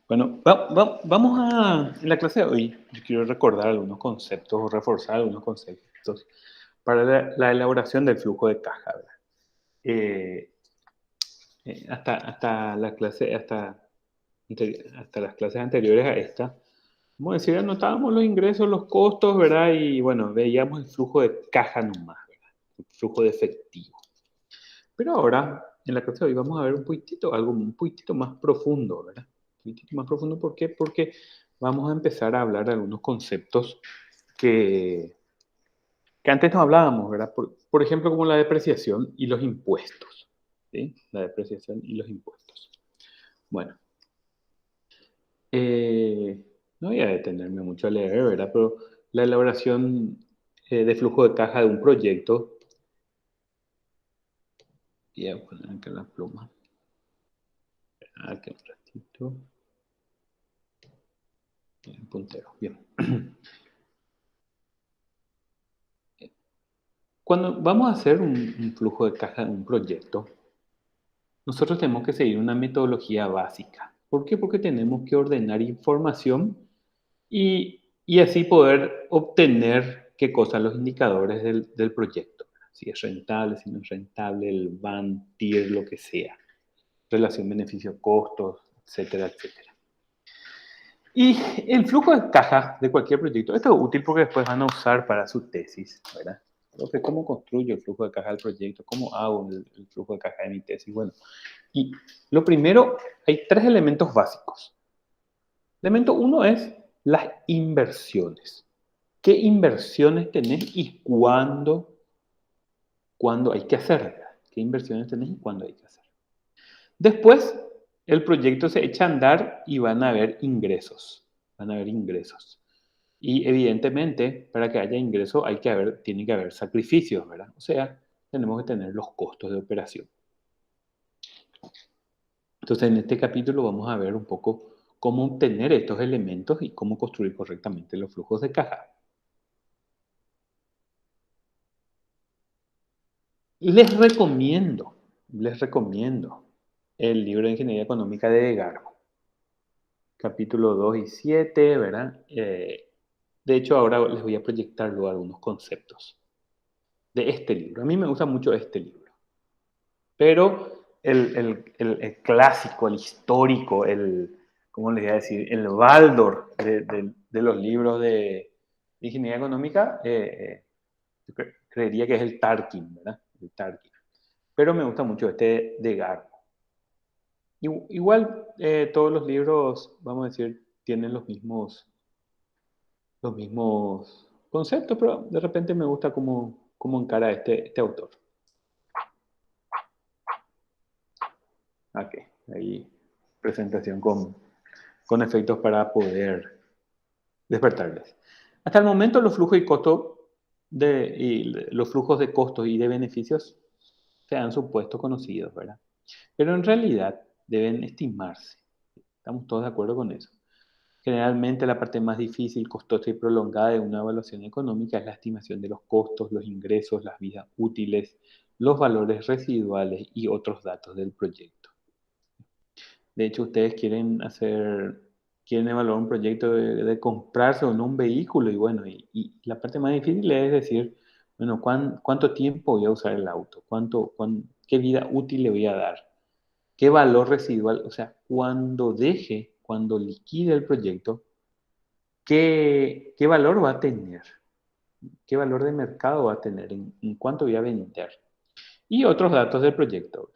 Bueno, vamos en la clase de hoy, yo quiero recordar algunos conceptos o reforzar algunos conceptos para la elaboración del flujo de caja, ¿verdad? Eh, hasta la clase, hasta las clases anteriores a esta, como decir, anotábamos los ingresos, los costos, ¿verdad? Y bueno, veíamos el flujo de caja nomás, ¿verdad? El flujo de efectivo. Pero ahora, en la clase de hoy, vamos a ver algo un poquitito más profundo, ¿verdad? Un poquitito más profundo, ¿por qué? Porque vamos a empezar a hablar de algunos conceptos que, que antes no hablábamos, ¿verdad? Por ejemplo, como la depreciación y los impuestos, ¿sí? La depreciación y los impuestos. Bueno, eh, no voy a detenerme mucho a leer, ¿verdad? Pero la elaboración de flujo de caja de un proyecto, voy a poner acá la pluma, aquí un ratito, el puntero, bien. Cuando vamos a hacer un flujo de caja en un proyecto, nosotros tenemos que seguir una metodología básica. ¿Por qué? Porque tenemos que ordenar información y así poder obtener qué cosas, los indicadores del proyecto. Si es rentable, si no es rentable, el BAN, TIR, lo que sea. Relación beneficio-costos, etcétera, etcétera. Y el flujo de caja de cualquier proyecto, esto es útil porque después van a usar para su tesis, ¿verdad? Entonces, ¿cómo construyo el flujo de caja del proyecto? ¿Cómo hago el flujo de caja de mi tesis? Bueno, y lo primero, hay tres elementos básicos. Elemento uno es las inversiones. ¿Qué inversiones tenés y cuándo hay que hacerlas? ¿Qué inversiones tenés y cuándo hay que hacer? Después, el proyecto se echa a andar y van a haber ingresos. Van a haber ingresos. Y evidentemente, para que haya ingresos tiene que haber sacrificios, ¿verdad? O sea, tenemos que tener los costos de operación. Entonces, en este capítulo vamos a ver un poco cómo obtener estos elementos y cómo construir correctamente los flujos de caja. Les recomiendo el libro de Ingeniería Económica de Degarmo, capítulo 2 y 7, ¿verdad? De hecho, ahora les voy a proyectar luego algunos conceptos de este libro. A mí me gusta mucho este libro. Pero el clásico, el histórico, ¿cómo les voy a decir? El Baldor de los libros de ingeniería económica, yo creería que es el Tarkin, ¿verdad? El Tarkin. Pero me gusta mucho este de Garbo. Igual, todos los libros, vamos a decir, tienen los mismos conceptos, pero de repente me gusta cómo encara este autor. Ok, ahí presentación con efectos para poder despertarles. Hasta el momento los flujos y costos los flujos de costos y de beneficios se han supuesto conocidos, ¿verdad? Pero en realidad deben estimarse. Estamos todos de acuerdo con eso. Generalmente la parte más difícil, costosa y prolongada de una evaluación económica es la estimación de los costos, los ingresos, las vidas útiles, los valores residuales y otros datos del proyecto. De hecho, ustedes quieren evaluar un proyecto de comprarse o no un vehículo y bueno, y la parte más difícil es decir, bueno, ¿cuánto tiempo voy a usar el auto? ¿Qué vida útil le voy a dar? ¿Qué valor residual? O sea, cuando liquide el proyecto, ¿qué valor va a tener? ¿Qué valor de mercado va a tener? ¿En cuánto voy a vender? Y otros datos del proyecto.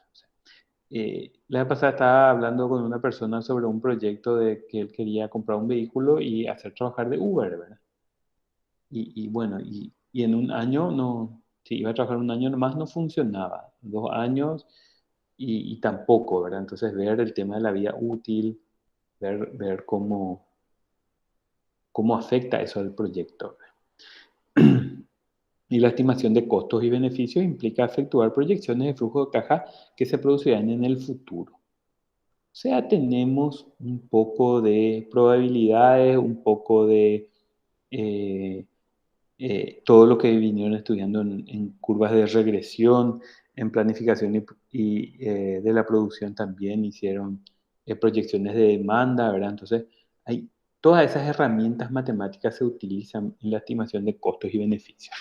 La vez pasada estaba hablando con una persona sobre un proyecto de que él quería comprar un vehículo y hacer trabajar de Uber, ¿verdad? Bueno, y en un año no, si iba a trabajar un año nomás no funcionaba, 2 años y tampoco, ¿verdad? Entonces ver el tema de la vida útil, ver cómo afecta eso al proyecto. Y la estimación de costos y beneficios implica efectuar proyecciones de flujo de caja que se producirán en el futuro. O sea, tenemos un poco de probabilidades, un poco de eh, todo lo que vinieron estudiando en curvas de regresión, en planificación de la producción también hicieron proyecciones de demanda, ¿verdad? Entonces, todas esas herramientas matemáticas se utilizan en la estimación de costos y beneficios.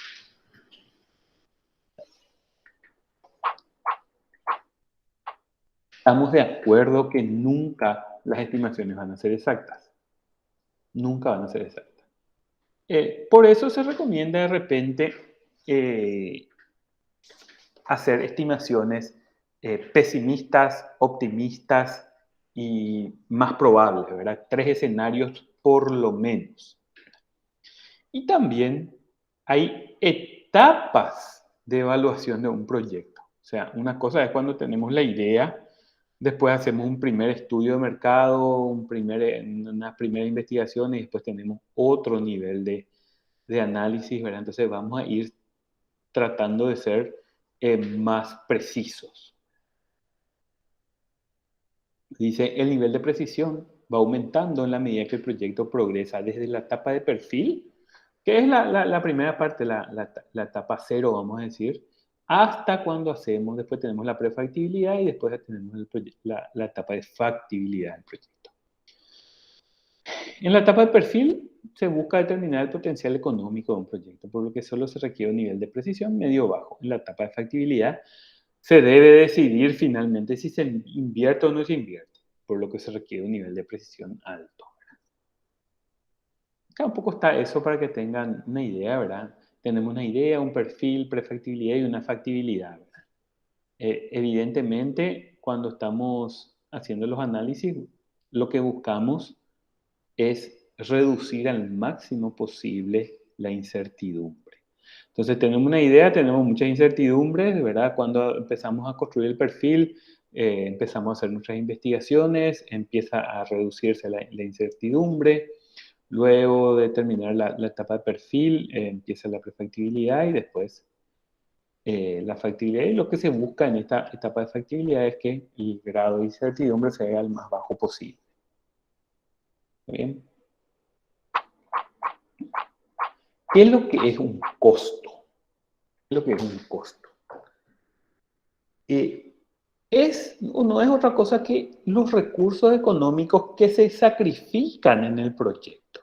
Estamos de acuerdo que nunca las estimaciones van a ser exactas. Nunca van a ser exactas. Por eso se recomienda de repente hacer estimaciones pesimistas, optimistas y más probables, ¿verdad? 3 escenarios por lo menos. Y también hay etapas de evaluación de un proyecto. O sea, una cosa es cuando tenemos la idea, después hacemos un primer estudio de mercado, una primera investigación y después tenemos otro nivel de análisis, ¿verdad? Entonces vamos a ir tratando de ser más precisos. Dice, el nivel de precisión va aumentando en la medida que el proyecto progresa desde la etapa de perfil, que es la primera parte, la etapa 0, vamos a decir, hasta cuando después tenemos la prefactibilidad y después tenemos la etapa de factibilidad del proyecto. En la etapa de perfil se busca determinar el potencial económico de un proyecto, por lo que solo se requiere un nivel de precisión medio o bajo. En la etapa de factibilidad se debe decidir finalmente si se invierte o no se invierte, por lo que se requiere un nivel de precisión alto. Acá un poco está eso para que tengan una idea, ¿verdad? Tenemos una idea, un perfil, prefactibilidad y una factibilidad, ¿verdad? Evidentemente, cuando estamos haciendo los análisis, lo que buscamos es reducir al máximo posible la incertidumbre. Entonces, tenemos una idea, tenemos muchas incertidumbres, ¿verdad? Cuando empezamos a construir el perfil, empezamos a hacer nuestras investigaciones, empieza a reducirse la incertidumbre. Luego de terminar la etapa de perfil, empieza la prefactibilidad y después la factibilidad. Y lo que se busca en esta etapa de factibilidad es que el grado de incertidumbre sea el más bajo posible. ¿Bien? ¿Qué es lo que es un costo? ¿Qué es lo que es un costo? No es otra cosa que los recursos económicos que se sacrifican en el proyecto.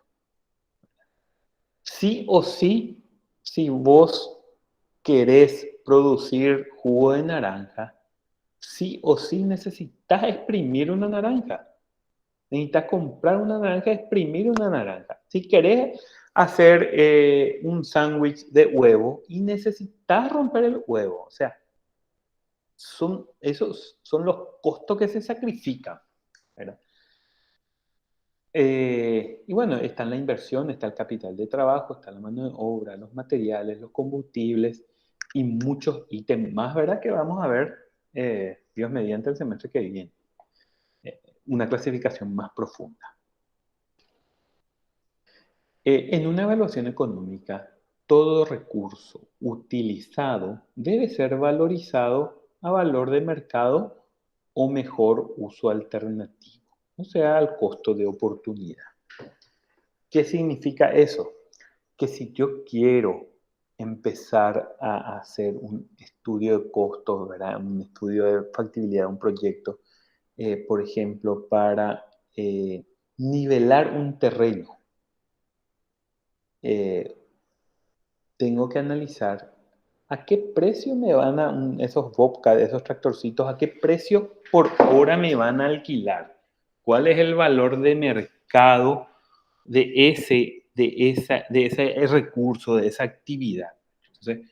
Sí o sí, si vos querés producir jugo de naranja, sí o sí necesitas exprimir una naranja. Necesitas comprar una naranja, exprimir una naranja. Si querés hacer un sándwich de huevo y necesitas romper el huevo, o sea, esos son los costos que se sacrifican, ¿verdad? Y bueno, está la inversión, está el capital de trabajo, está la mano de obra, los materiales, los combustibles y muchos ítems más, ¿verdad? Que vamos a ver, Dios mediante el semestre que viene. Una clasificación más profunda. En una evaluación económica, todo recurso utilizado debe ser valorizado a valor de mercado o mejor uso alternativo, o sea, al costo de oportunidad. ¿Qué significa eso? Que si yo quiero empezar a hacer un estudio de costos, ¿verdad? Un estudio de factibilidad de un proyecto, por ejemplo, para nivelar un terreno, tengo que analizar a qué precio me van esos Bobcat, esos tractorcitos, a qué precio por hora me van a alquilar. ¿Cuál es el valor de mercado de ese recurso, de esa actividad? Entonces,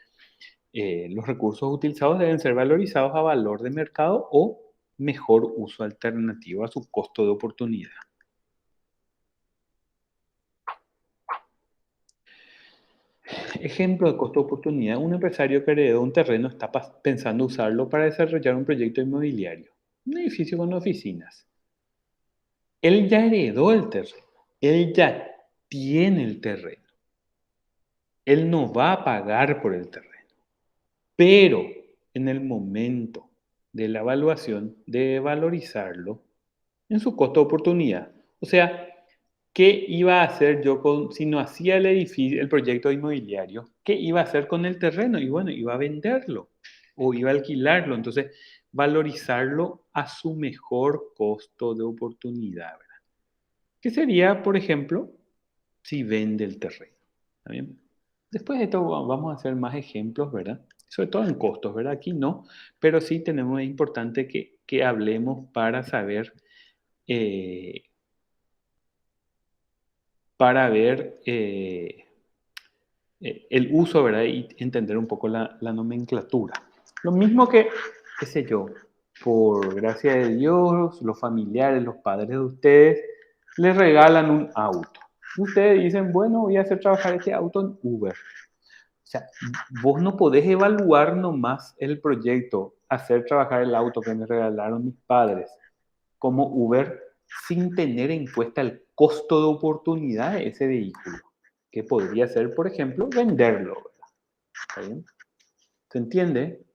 los recursos utilizados deben ser valorizados a valor de mercado o mejor uso alternativo a su costo de oportunidad. Ejemplo de costo de oportunidad. Un empresario que heredó un terreno está pensando usarlo para desarrollar un proyecto inmobiliario, un edificio con oficinas. Él ya heredó el terreno, él ya tiene el terreno. Él no va a pagar por el terreno. Pero en el momento de la evaluación debe valorizarlo en su costo de oportunidad. O sea, ¿qué iba a hacer yo si no hacía el edificio, el proyecto inmobiliario? ¿Qué iba a hacer con el terreno? Y bueno, iba a venderlo o iba a alquilarlo. Entonces, valorizarlo a su mejor costo de oportunidad, ¿verdad? Que sería, por ejemplo, si vende el terreno. ¿Está bien? Después de esto vamos a hacer más ejemplos, ¿verdad? Sobre todo en costos, ¿verdad? Aquí no, pero sí tenemos, es importante que hablemos eh, para ver el uso, ¿verdad? Y entender un poco la nomenclatura. Lo mismo que, qué sé yo, por gracia de Dios, los familiares, los padres de ustedes, les regalan un auto. Ustedes dicen, bueno, voy a hacer trabajar este auto en Uber. O sea, vos no podés evaluar nomás el proyecto, hacer trabajar el auto que me regalaron mis padres como Uber sin tener en cuenta el costo de oportunidad de ese vehículo, que podría ser, por ejemplo, venderlo. ¿Está bien? ¿Se entiende?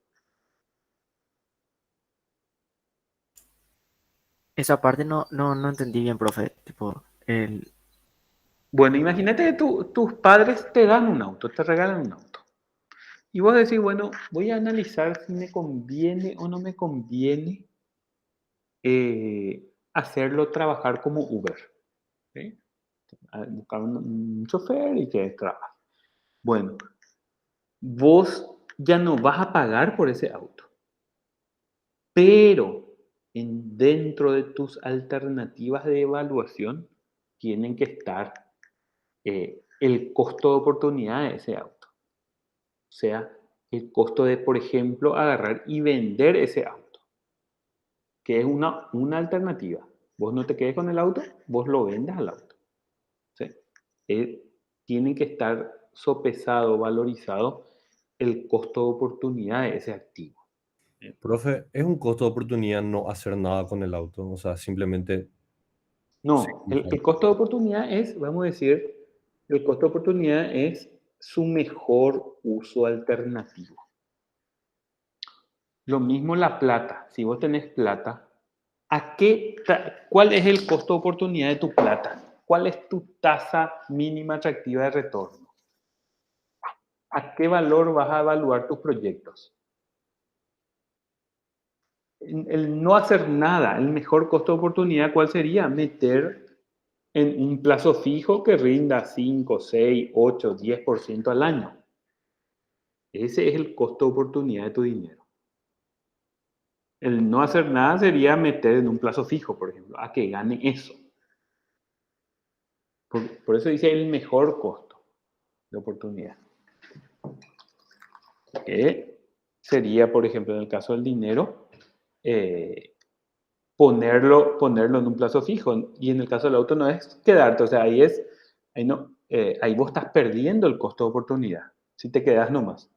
Esa parte no entendí bien, profe. Tipo, el... Bueno, imagínate que tus padres te dan un auto, te regalan un auto. Y vos decís, bueno, voy a analizar si me conviene o no me conviene hacerlo trabajar como Uber. ¿Sí? Buscar un chofer y que trabaje. Bueno, vos ya no vas a pagar por ese auto, pero dentro de tus alternativas de evaluación tienen que estar el costo de oportunidad de ese auto. O sea, el costo de, por ejemplo, agarrar y vender ese auto, que es una alternativa. Vos no te quedes con el auto, vos lo vendes al auto. ¿Sí? Eh, Tiene que estar sopesado, valorizado el costo de oportunidad de ese activo. ¿Sí? Profe, ¿es un costo de oportunidad no hacer nada con el auto? O sea, simplemente sí, No, el costo de oportunidad es, vamos a decir, el costo de oportunidad es su mejor uso alternativo. Lo mismo la plata. Si vos tenés plata, ¿cuál es el costo de oportunidad de tu plata? ¿Cuál es tu tasa mínima atractiva de retorno? ¿A qué valor vas a evaluar tus proyectos? El no hacer nada, el mejor costo de oportunidad, ¿cuál sería? Meter en un plazo fijo que rinda 5, 6, 8, 10% al año. Ese es el costo de oportunidad de tu dinero. El no hacer nada sería meter en un plazo fijo, por ejemplo, a que gane eso. Por eso dice el mejor costo de oportunidad. Que sería, por ejemplo, en el caso del dinero, eh, ponerlo en un plazo fijo. Y en el caso del auto no es quedarte, o sea, ahí no, ahí vos estás perdiendo el costo de oportunidad. Si te quedas nomás.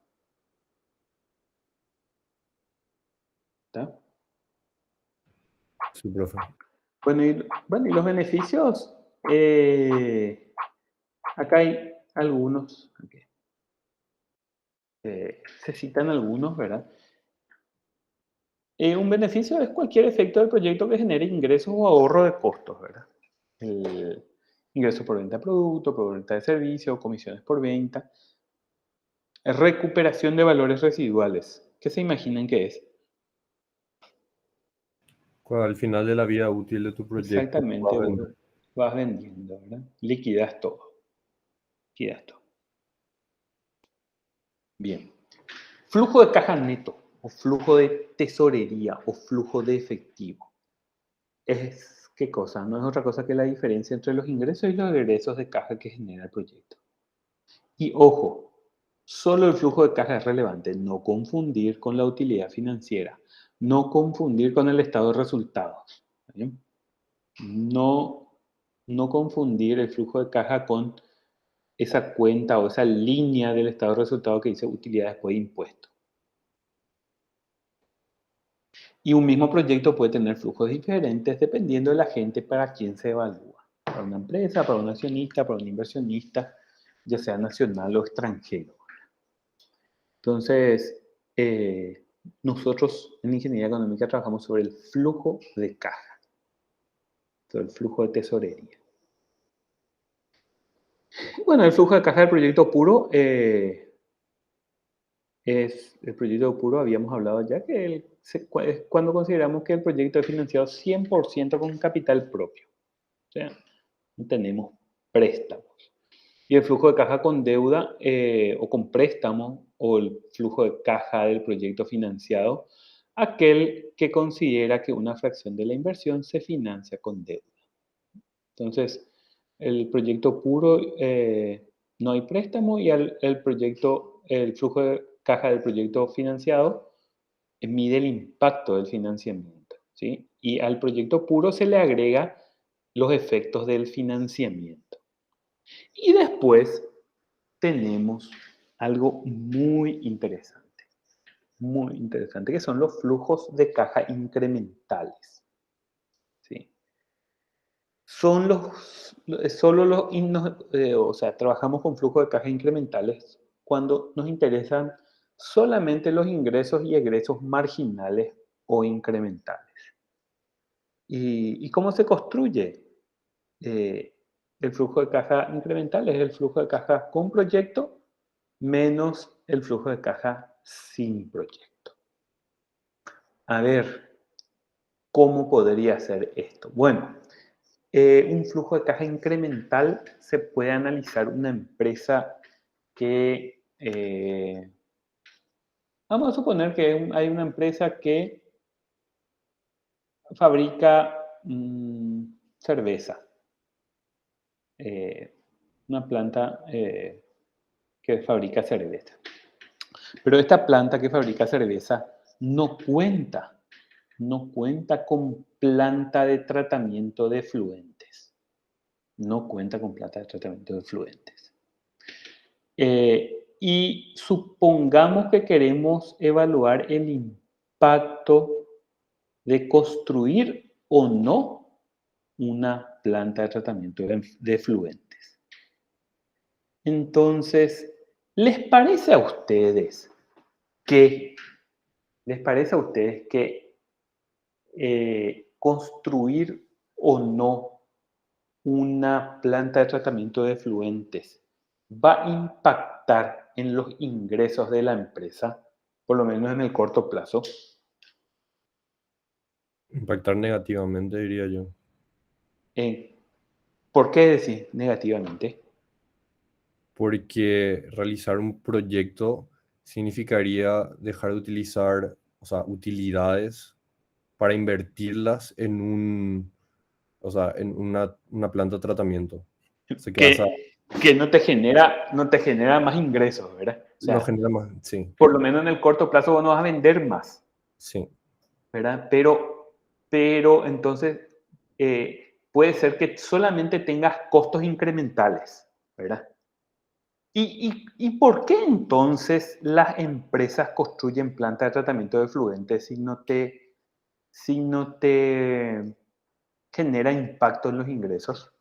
¿Está? sí, profe. Bueno, y los beneficios, acá hay algunos, okay. Se citan algunos, ¿verdad? Un beneficio es cualquier efecto del proyecto que genere ingresos o ahorro de costos, ¿verdad? El ingreso por venta de producto, por venta de servicio, comisiones por venta. Recuperación de valores residuales. ¿Qué se imaginan que es? Al final de la vida útil de tu proyecto, vas Exactamente, a vos vender. vas vendiendo, ¿verdad? Liquidas todo. Liquidas todo. Bien. Flujo de caja neto, o flujo de tesorería, o flujo de efectivo. ¿Qué cosa? No es otra cosa que la diferencia entre los ingresos y los egresos de caja que genera el proyecto. Y ojo, solo el flujo de caja es relevante, no confundir con la utilidad financiera, no confundir con el estado de resultados. ¿Bien? No, no confundir el flujo de caja con esa cuenta o esa línea del estado de resultados que dice utilidad después de impuestos. Y un mismo proyecto puede tener flujos diferentes dependiendo de la gente para quien se evalúa. Para una empresa, para un accionista, para un inversionista, ya sea nacional o extranjero. Entonces, nosotros en ingeniería económica trabajamos sobre el flujo de caja, sobre el flujo de tesorería. Bueno, el flujo de caja del proyecto puro es el proyecto puro, habíamos hablado ya que es cuando consideramos que el proyecto es financiado 100% con capital propio. O sea, no tenemos préstamos. Y el flujo de caja con deuda o con préstamo o el flujo de caja del proyecto financiado, aquel que considera que una fracción de la inversión se financia con deuda. Entonces, el proyecto puro no hay préstamo y el flujo de caja del proyecto financiado mide el impacto del financiamiento, ¿sí? Y al proyecto puro se le agrega los efectos del financiamiento. Y después tenemos algo muy interesante, que son los flujos de caja incrementales, ¿sí? Son o sea, trabajamos con flujos de caja incrementales cuando nos interesan solamente los ingresos y egresos marginales o incrementales. ¿Y cómo se construye el flujo de caja incremental? Es el flujo de caja con proyecto menos el flujo de caja sin proyecto. A ver, ¿cómo podría ser esto? Bueno, un flujo de caja incremental se puede analizar una empresa que, vamos a suponer que hay una empresa que fabrica cerveza, una planta que fabrica cerveza. Pero esta planta que fabrica cerveza no cuenta con planta de tratamiento de efluentes. No cuenta con planta de tratamiento de efluentes. Y supongamos que queremos evaluar el impacto de construir o no una planta de tratamiento de efluentes. Entonces, ¿les parece a ustedes que construir o no una planta de tratamiento de efluentes va a impactar en los ingresos de la empresa, por lo menos en el corto plazo? Impactar negativamente, diría yo. ¿Por qué decir negativamente? Porque realizar un proyecto significaría dejar de utilizar, o sea, utilidades para invertirlas o sea, en una planta de tratamiento. O sea, que vas a, Que no te genera más ingresos, ¿verdad? O no sea, genera más, sí, por lo menos en el corto plazo vos no vas a vender más, sí. ¿verdad? Pero entonces puede ser que solamente tengas costos incrementales, ¿verdad? ¿Y por qué entonces las empresas construyen plantas de tratamiento de efluentes si no te genera impacto en los ingresos?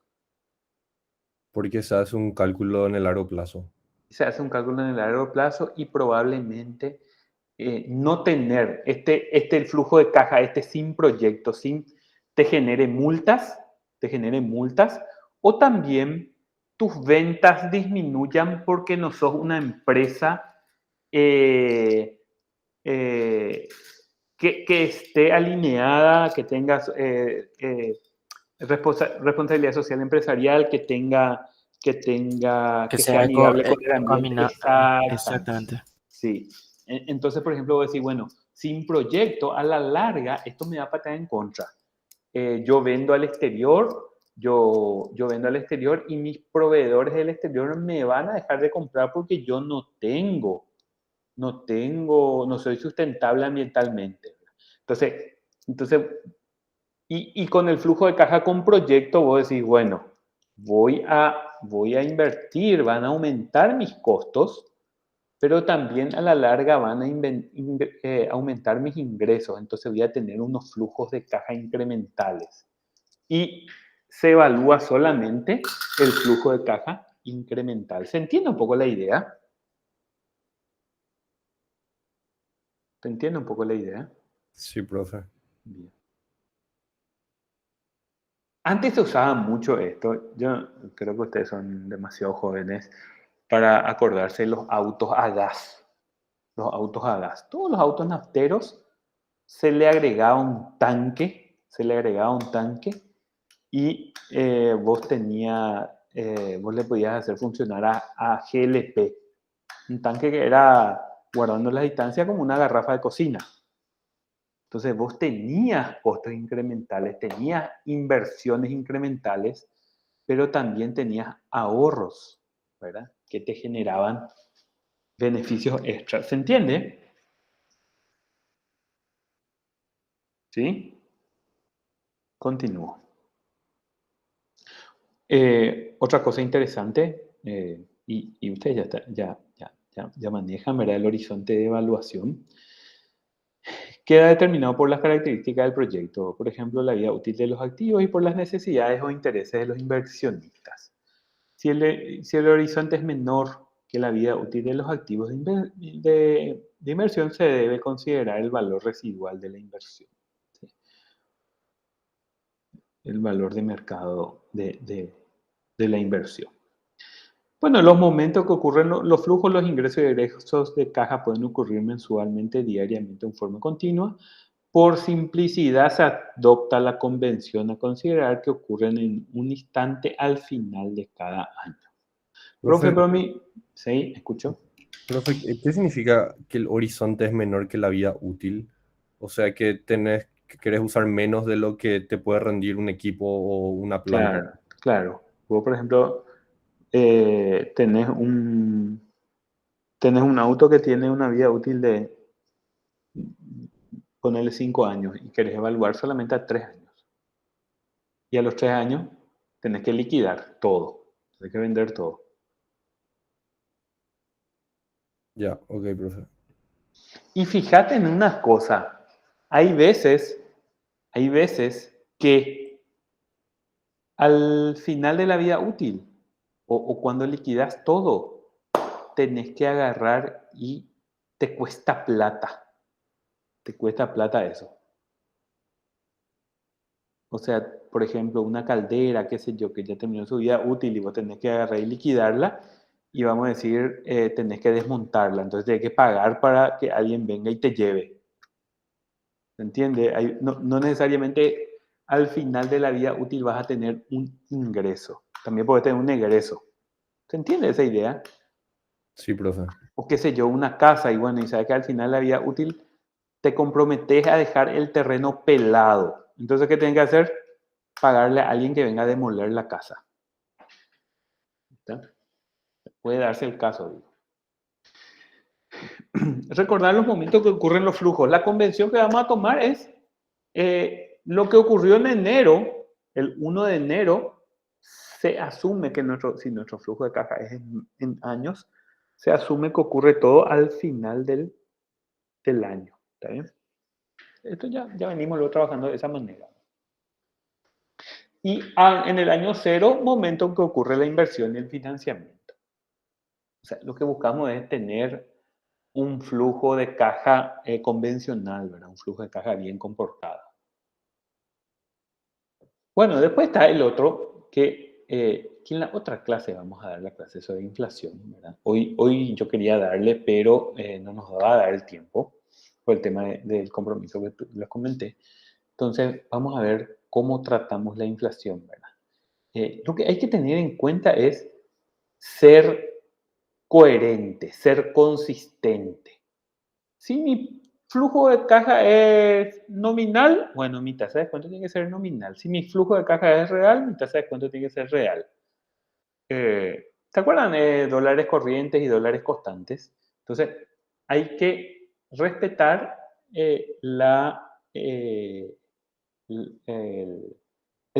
Porque se hace un cálculo en el largo plazo. Se hace un cálculo en el largo plazo y probablemente no tener el flujo de caja, sin proyecto, te genere multas, o también tus ventas disminuyan porque no sos una empresa eh, eh, que esté alineada, que tengas responsabilidad social empresarial, Que que sea sea amigable con el ambiente. Exactamente. exactamente. Sí. Entonces, por ejemplo, voy a decir, bueno, sin proyecto, a la larga, esto me va a patar en contra. Yo vendo al exterior, yo vendo al exterior y mis proveedores del exterior me van a dejar de comprar porque yo no soy sustentable ambientalmente. Entonces y con el flujo de caja con proyecto, vos decís, bueno, voy a invertir, van a aumentar mis costos, pero también a la larga van a aumentar mis ingresos. Entonces voy a tener unos flujos de caja incrementales. Y se evalúa solamente el flujo de caja incremental. ¿Se entiende un poco la idea? ¿Se entiende un poco la idea? Sí, profe. Bien. Antes se usaba mucho esto, yo creo que ustedes son demasiado jóvenes para acordarse de los autos a gas. los autos a gas. Todos los autos nafteros se le agregaba un tanque, y vos le podías hacer funcionar a GLP. Un tanque que era, guardando la distancia, como una garrafa de cocina. Entonces vos tenías costos incrementales, tenías inversiones incrementales, pero también tenías ahorros, ¿verdad? Que te generaban beneficios extras. ¿Se entiende? ¿Sí? Continúo. Otra cosa interesante, y ustedes ya manejan, ¿verdad?, el horizonte de evaluación, queda determinado por las características del proyecto, por ejemplo, la vida útil de los activos y por las necesidades o intereses de los inversionistas. Si el horizonte es menor que la vida útil de los activos de inversión, se debe considerar el valor residual de la inversión. ¿Sí? El valor de mercado de la inversión. Bueno, los momentos que ocurren, los flujos, los ingresos y egresos de caja pueden ocurrir mensualmente, diariamente, en forma continua. Por simplicidad se adopta la convención a considerar que ocurren en un instante al final de cada año. Profe, Profe, ¿sí? ¿Escucho? profe, ¿qué significa que el horizonte es menor que la vida útil? O sea, que querés usar menos de lo que te puede rendir un equipo o una planta. Claro. Vos, por ejemplo, tenés un auto que tiene una vida útil de, ponerle 5 años, y querés evaluar solamente a 3 años. Y a los 3 años tenés que liquidar todo, tenés que vender todo. Ya, ok, profe. Y fíjate en una cosa, hay veces que al final de la vida útil, o cuando liquidas todo, tenés que agarrar y te cuesta plata eso. O sea, por ejemplo, una caldera, qué sé yo, que ya terminó su vida útil y vos tenés que agarrar y liquidarla, y vamos a decir, tenés que desmontarla. Entonces tenés que pagar para que alguien venga y te lleve. ¿Se entiende? No necesariamente al final de la vida útil vas a tener un ingreso. También puedes tener un egreso. ¿Se entiende esa idea? Sí, profe. O qué sé yo, una casa, y bueno, y sabes que al final de la vida útil te comprometes a dejar el terreno pelado. Entonces, ¿qué tienes que hacer? Pagarle a alguien que venga a demoler la casa. ¿Está? Puede darse el caso, digo. Recordar los momentos que ocurren los flujos. La convención que vamos a tomar es lo que ocurrió en enero, el 1 de enero, se asume que si nuestro flujo de caja es en años, se asume que ocurre todo al final del año. ¿Está bien? Esto ya venimos luego trabajando de esa manera. Y en el año 0, momento en que ocurre la inversión y el financiamiento. O sea, lo que buscamos es tener un flujo de caja convencional, ¿verdad? Un flujo de caja bien comportado. Bueno, después está el otro que en la otra clase vamos a dar la clase sobre inflación, ¿verdad? Hoy yo quería darle, pero no nos va a dar el tiempo por el tema del compromiso que les comenté. Entonces, vamos a ver cómo tratamos la inflación, ¿verdad? Lo que hay que tener en cuenta es ser coherente, ser consistente. Si mi flujo de caja es nominal, bueno, mi tasa de descuento tiene que ser nominal. Si mi flujo de caja es real, mi tasa de descuento tiene que ser real. ¿Se acuerdan de dólares corrientes y dólares constantes? Entonces, hay que respetar el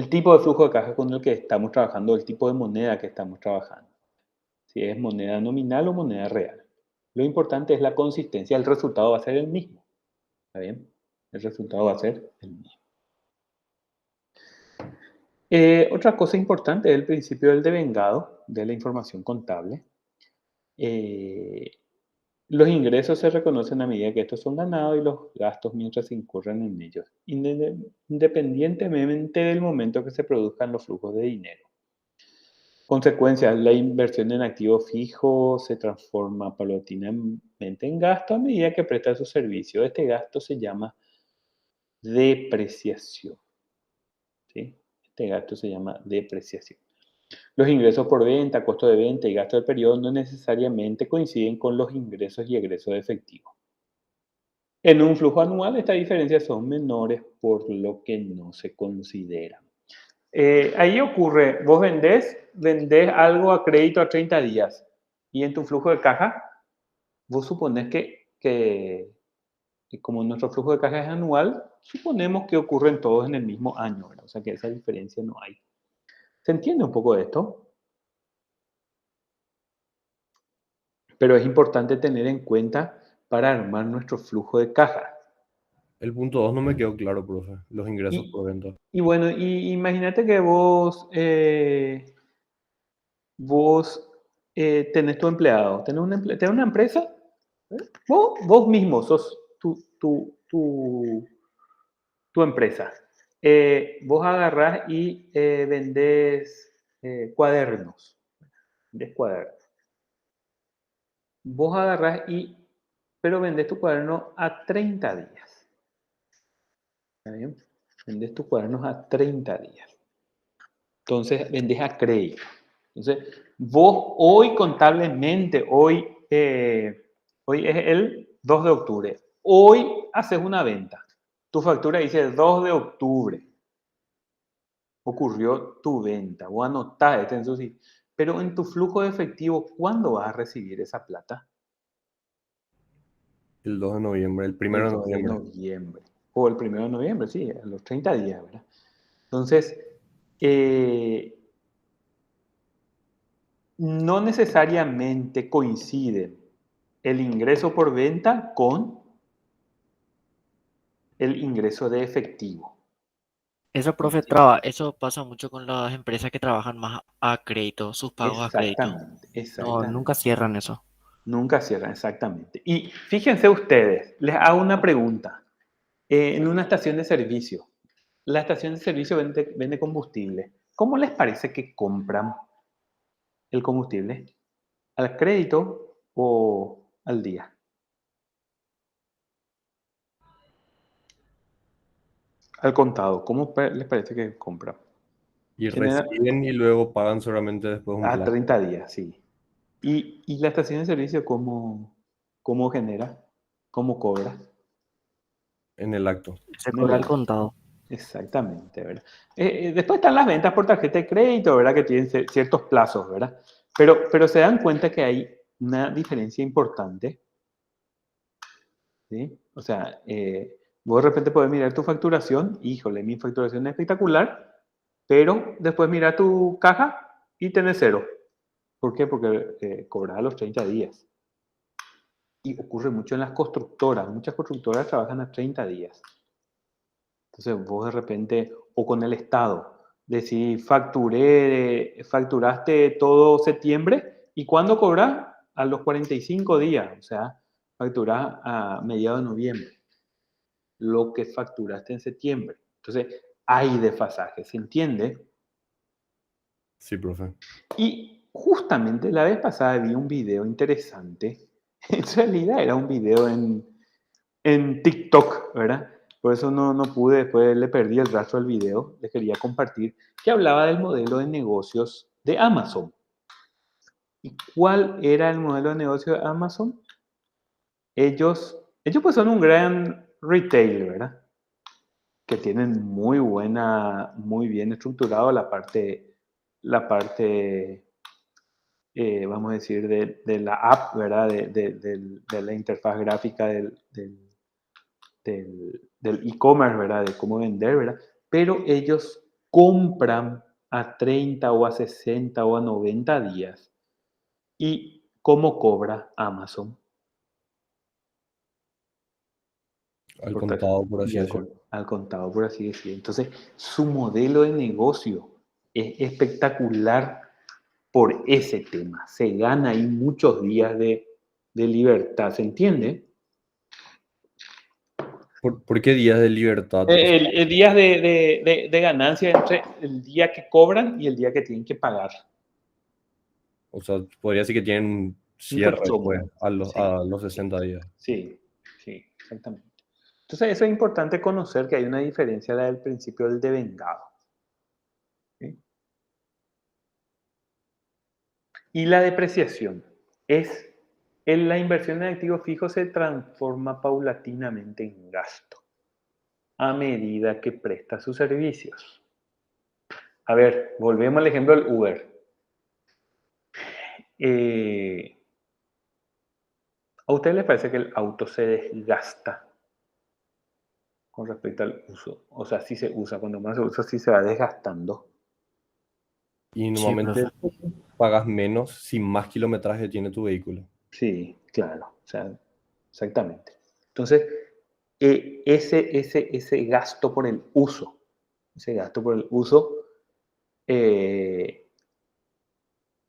tipo de flujo de caja con el que estamos trabajando, el tipo de moneda que estamos trabajando. Si es moneda nominal o moneda real. Lo importante es la consistencia, el resultado va a ser el mismo. ¿Está bien? El resultado va a ser el mismo. Otra cosa importante es el principio del devengado de la información contable. Los ingresos se reconocen a medida que estos son ganados y los gastos mientras se incurren en ellos, independientemente del momento que se produzcan los flujos de dinero. Consecuencias, la inversión en activo fijo se transforma paulatinamente en gasto a medida que presta su servicio. Este gasto se llama depreciación. ¿Sí? Este gasto se llama depreciación. Los ingresos por venta, costo de venta y gasto del periodo no necesariamente coinciden con los ingresos y egresos de efectivo. En un flujo anual, estas diferencias son menores, por lo que no se consideran. Ahí ocurre, vos vendés algo a crédito a 30 días y en tu flujo de caja, vos suponés que como nuestro flujo de caja es anual, suponemos que ocurren todos en el mismo año, ¿verdad? O sea que esa diferencia no hay. ¿Se entiende un poco de esto? Pero es importante tener en cuenta para armar nuestro flujo de caja. El punto 2 no me quedó claro, profe. Los ingresos por venta. Y bueno, imagínate que vos tenés tu empleado, tenés una empresa, ¿eh? Vos mismo sos tu empresa. Vos agarrás y vendés cuadernos. Vendés cuadernos. Vos agarrás pero vendés tu cuaderno a 30 días. ¿Está bien? Vendés tus cuadernos a 30 días. Entonces, vendés a crédito. Entonces, vos hoy contablemente, hoy es el 2 de octubre. Hoy haces una venta. Tu factura dice 2 de octubre. Ocurrió tu venta. Vos anotás esto. Pero en tu flujo de efectivo, ¿cuándo vas a recibir esa plata? El 2 de noviembre, el 1 El de 2 de noviembre. noviembre. O el 1 de noviembre, sí, a los 30 días, ¿verdad? Entonces, no necesariamente coinciden el ingreso por venta con el ingreso de efectivo. Eso, profe, ¿Sí? eso pasa mucho con las empresas que trabajan más a crédito, sus pagos a crédito. Exactamente, No, exactamente. nunca cierran eso. Nunca cierran, exactamente. Y fíjense ustedes, les hago una pregunta. En una estación de servicio, la estación de servicio vende combustible. ¿Cómo les parece que compran el combustible? ¿Al crédito o al día? Al contado. ¿Cómo les parece que compran? Y Genera reciben y luego pagan solamente después un a plazo 30 días, sí. ¿Y la estación de servicio cómo genera? ¿Cómo cobra? en el acto. Se En el cobra el acto. contado. Exactamente, ¿verdad? Después están las ventas por tarjeta de crédito, ¿verdad? Que tienen ciertos plazos, ¿verdad? Pero se dan cuenta que hay una diferencia importante, ¿sí? O sea, vos de repente podés mirar tu facturación, híjole, mi facturación es espectacular, pero después mira tu caja y tenés cero. ¿Por qué? Porque cobras a los 30 días. Y ocurre mucho en las constructoras. Muchas constructoras trabajan a 30 días. Entonces vos de repente, o con el Estado, decís, facturaste todo septiembre, ¿y cuándo cobras? A los 45 días, o sea, facturás a mediados de noviembre, lo que facturaste en septiembre. Entonces, hay desfasaje, ¿se entiende? Sí, profe. Y justamente la vez pasada vi un video interesante. En realidad era un video en TikTok, ¿verdad? Por eso no pude, después le perdí el rastro del video, les quería compartir, que hablaba del modelo de negocios de Amazon. ¿Y cuál era el modelo de negocio de Amazon? Ellos pues son un gran retail, ¿verdad? Que tienen muy bien estructurado la parte vamos a decir, de la app, ¿verdad? De la interfaz gráfica del e-commerce, ¿verdad? De cómo vender, ¿verdad? Pero ellos compran a 30 o a 60 o a 90 días. ¿Y cómo cobra Amazon? Al Por tar- contado, por y así decirlo. al contado, por así decirlo. Entonces, su modelo de negocio es espectacular por ese tema. Se gana ahí muchos días de libertad, ¿se entiende? ¿Por qué días de libertad? O sea, El días de ganancia entre el día que cobran y el día que tienen que pagar. O sea, podría decir que tienen un Un cierre colchón. después Sí, a los 60 días. sí, sí, exactamente. Entonces, eso es importante conocer que hay una diferencia del principio del devengado. ¿Sí? Y la depreciación es, en la inversión en activos fijos se transforma paulatinamente en gasto a medida que presta sus servicios. A ver, volvemos al ejemplo del Uber. ¿A usted le parece que el auto se desgasta con respecto al uso? O sea, si se usa, cuando más se usa, sí se va desgastando. Y Sí, normalmente profe. pagas menos si más kilometraje tiene tu vehículo. Sí, claro, o sea, exactamente. Entonces, ese gasto por el uso, eh,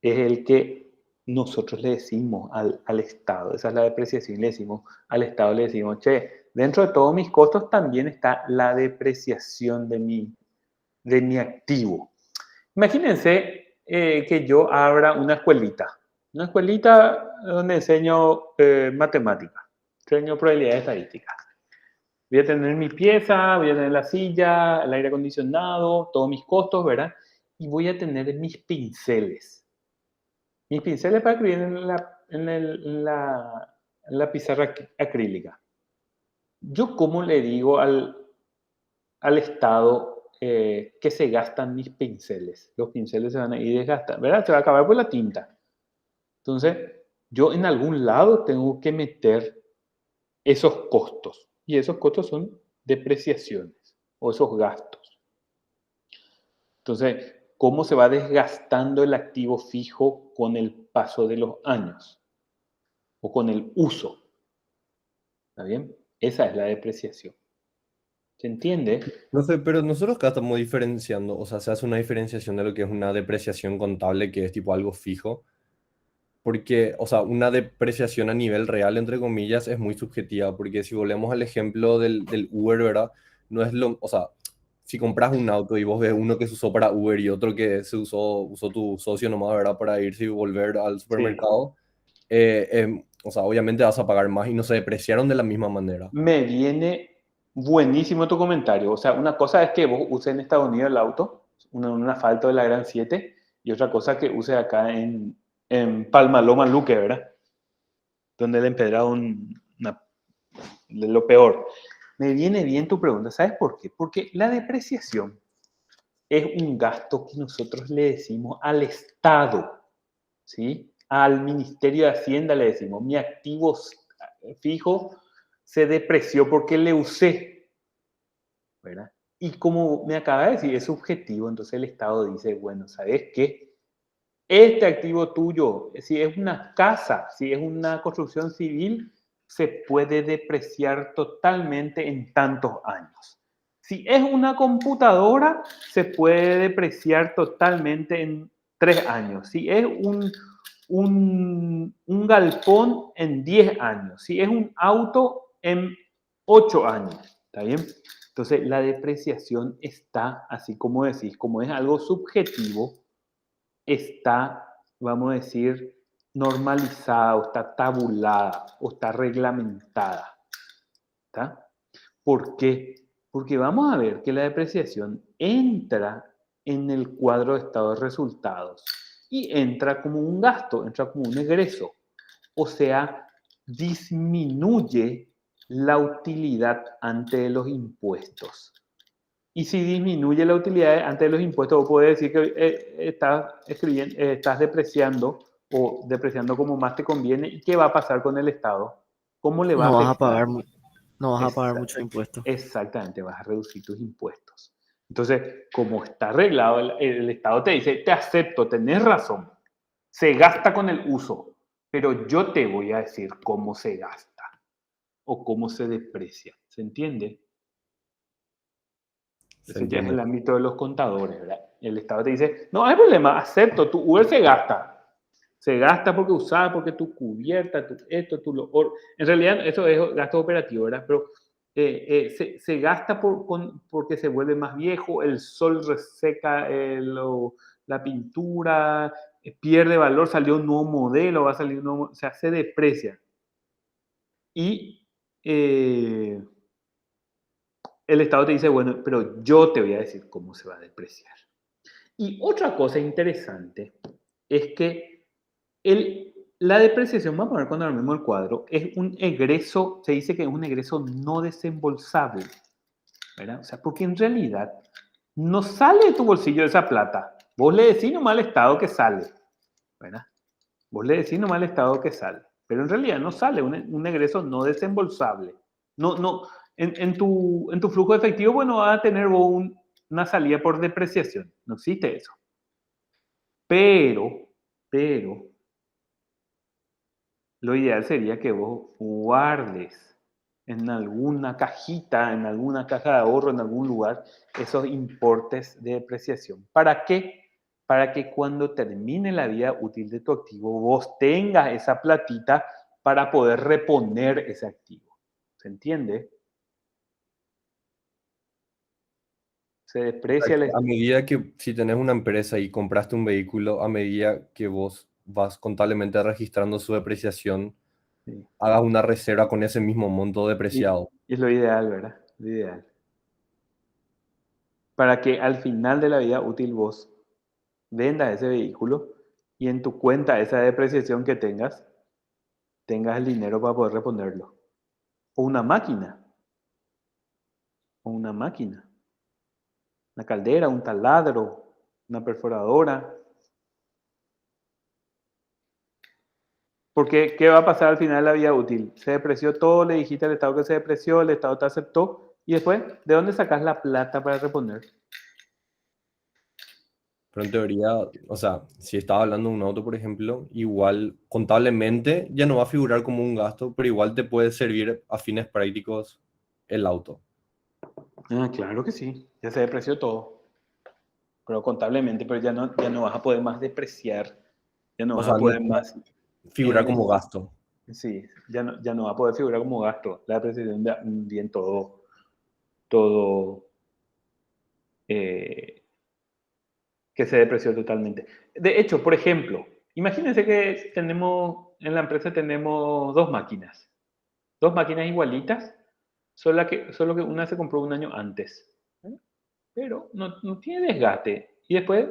es el que nosotros le decimos al Estado, esa es la depreciación, le decimos al Estado, le decimos, che, dentro de todos mis costos también está la depreciación de mi activo. Imagínense que yo abra una escuelita donde enseño matemáticas, enseño probabilidades estadísticas. Voy a tener mi pieza, voy a tener la silla, el aire acondicionado, todos mis costos, ¿verdad? Y voy a tener mis pinceles. Mis pinceles para escribir en la pizarra acrílica. ¿Yo cómo le digo al Estado que se gastan mis pinceles? Los pinceles se van a ir desgastando, ¿verdad? Se va a acabar por la tinta. Entonces, yo en algún lado tengo que meter esos costos. Y esos costos son depreciaciones o esos gastos. Entonces, ¿cómo se va desgastando el activo fijo con el paso de los años o con el uso? ¿Está bien? Esa es la depreciación. ¿Se entiende? No sé, pero nosotros acá estamos diferenciando, o sea, se hace una diferenciación de lo que es una depreciación contable, que es tipo algo fijo, porque, o sea, una depreciación a nivel real, entre comillas, es muy subjetiva, porque si volvemos al ejemplo del Uber, ¿verdad? No es lo, o sea, si compras un auto y vos ves uno que se usó para Uber y otro que usó tu socio nomás, ¿verdad? Para irse y volver al Sí. supermercado, o sea, obviamente vas a pagar más y no se depreciaron de la misma manera. Me viene buenísimo tu comentario. O sea, una cosa es que vos uses en Estados Unidos el auto, un asfalto de la Gran 7, y otra cosa que use acá en Palma Loma Luque, ¿verdad? Donde le empedrado de lo peor. Me viene bien tu pregunta. ¿Sabes por qué? Porque la depreciación es un gasto que nosotros le decimos al Estado, ¿sí? Al Ministerio de Hacienda le decimos, mi activo fijo se depreció porque le usé, ¿verdad? Y como me acaba de decir, es subjetivo, entonces el Estado dice, bueno, ¿sabes qué? Este activo tuyo, si es una casa, si es una construcción civil, se puede depreciar totalmente en tantos años. Si es una computadora, se puede depreciar totalmente en 3 años. Si es un galpón, en 10 años. Si es un auto, en 8 años. ¿Está bien? Entonces, la depreciación está, así como decís, como es algo subjetivo, está, vamos a decir, normalizada o está tabulada o está reglamentada. ¿Está? ¿Por qué? Porque vamos a ver que la depreciación entra en el cuadro de estado de resultados y entra como un gasto, entra como un egreso. O sea, disminuye la utilidad ante los impuestos. Y si disminuye la utilidad ante los impuestos, vos podés decir que estás depreciando o depreciando como más te conviene. ¿Y qué va a pasar con el Estado? ¿Cómo le va a No vas a pagar, afectar? no vas a pagar mucho Exactamente, impuesto. exactamente, vas a reducir tus impuestos. Entonces, como está arreglado, el Estado te dice, te acepto, tenés razón, se gasta con el uso, pero yo te voy a decir cómo se gasta o cómo se deprecia. ¿Se entiende? Se Ese ya es entiende. el ámbito de los contadores, ¿verdad? El Estado te dice, no hay problema, acepto, tu Uber se gasta. Se gasta porque usaba, porque tu cubierta, tu esto, tu lo otro. En realidad, eso es gasto operativo, ¿verdad? Pero se gasta porque se vuelve más viejo, el sol reseca la pintura pierde valor, salió un nuevo modelo, va a salir un nuevo, o sea, se deprecia. Y el Estado te dice, bueno, pero yo te voy a decir cómo se va a depreciar. Y otra cosa interesante es que la depreciación, vamos a ver cuando armemos el cuadro, es un egreso, se dice que es un egreso no desembolsable, ¿verdad? O sea, porque en realidad no sale de tu bolsillo esa plata. Vos le decís nomás al Estado que sale, ¿verdad? Vos le decís nomás al Estado que sale, pero en realidad no sale un egreso no desembolsable. No, en tu flujo de efectivo, bueno, vas a tener vos una salida por depreciación. No existe eso. Pero, lo ideal sería que vos guardes en alguna cajita, en alguna caja de ahorro, en algún lugar, esos importes de depreciación. ¿Para qué? Para que cuando termine la vida útil de tu activo, vos tengas esa platita para poder reponer ese activo. ¿Se entiende? Se deprecia A medida que si tenés una empresa y compraste un vehículo, a medida que vos vas contablemente registrando su depreciación, sí. hagas una reserva con ese mismo monto Y depreciado. es lo ideal, ¿verdad? Lo ideal. Para que al final de la vida útil vos vendas ese vehículo y en tu cuenta esa depreciación que tengas el dinero para poder reponerlo. O una máquina. Una caldera, un taladro, una perforadora. Porque, ¿qué va a pasar al final de la vida útil? Se depreció todo, le dijiste al Estado que se depreció, el Estado te aceptó, y después, ¿de dónde sacas la plata para reponer? Pero en teoría, o sea, si estás hablando de un auto, por ejemplo, igual contablemente ya no va a figurar como un gasto, pero igual te puede servir a fines prácticos el auto. Ah, claro que sí, ya se depreció todo. Pero contablemente, pero ya no vas a poder más depreciar, ya no O vas a sea, poder más. figurar como gasto. Sí, ya no va a poder figurar como gasto. La depreciación de un bien todo eh, que se depreció totalmente. De hecho, por ejemplo, imagínense que en la empresa tenemos dos máquinas igualitas, solo que una se compró un año antes, ¿eh? Pero no tiene desgaste. Y después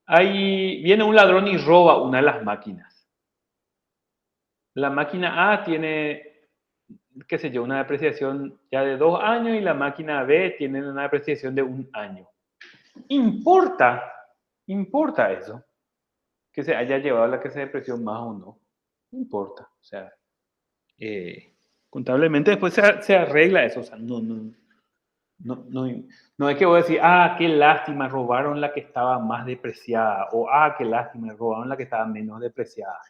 viene un ladrón y roba una de las máquinas. La máquina A tiene, qué sé yo, una depreciación ya de 2 años y la máquina B tiene una depreciación de 1 año. Importa eso, que se haya llevado la que se depreció más o no. No importa. O sea, contablemente después se arregla eso. O sea, no es que voy a decir, qué lástima, robaron la que estaba más depreciada. O, qué lástima, robaron la que estaba menos depreciada.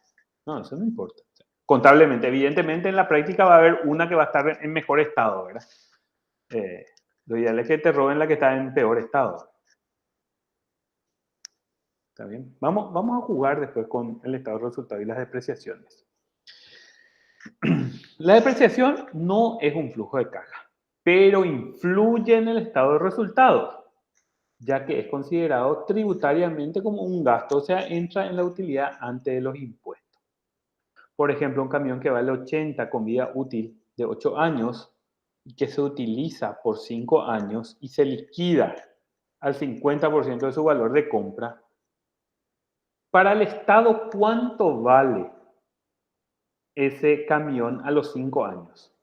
No, eso no importa. O sea, contablemente, evidentemente en la práctica va a haber una que va a estar en mejor estado, ¿verdad? Lo ideal es que te roben la que está en peor estado. ¿Está bien? Vamos a jugar después con el estado de resultado y las depreciaciones. La depreciación no es un flujo de caja, pero influye en el estado de resultados, ya que es considerado tributariamente como un gasto, o sea, entra en la utilidad antes de los impuestos. Por ejemplo, un camión que vale 80 con vida útil de 8 años y que se utiliza por 5 años y se liquida al 50% de su valor de compra. Para el Estado, ¿cuánto vale ese camión a los 5 años?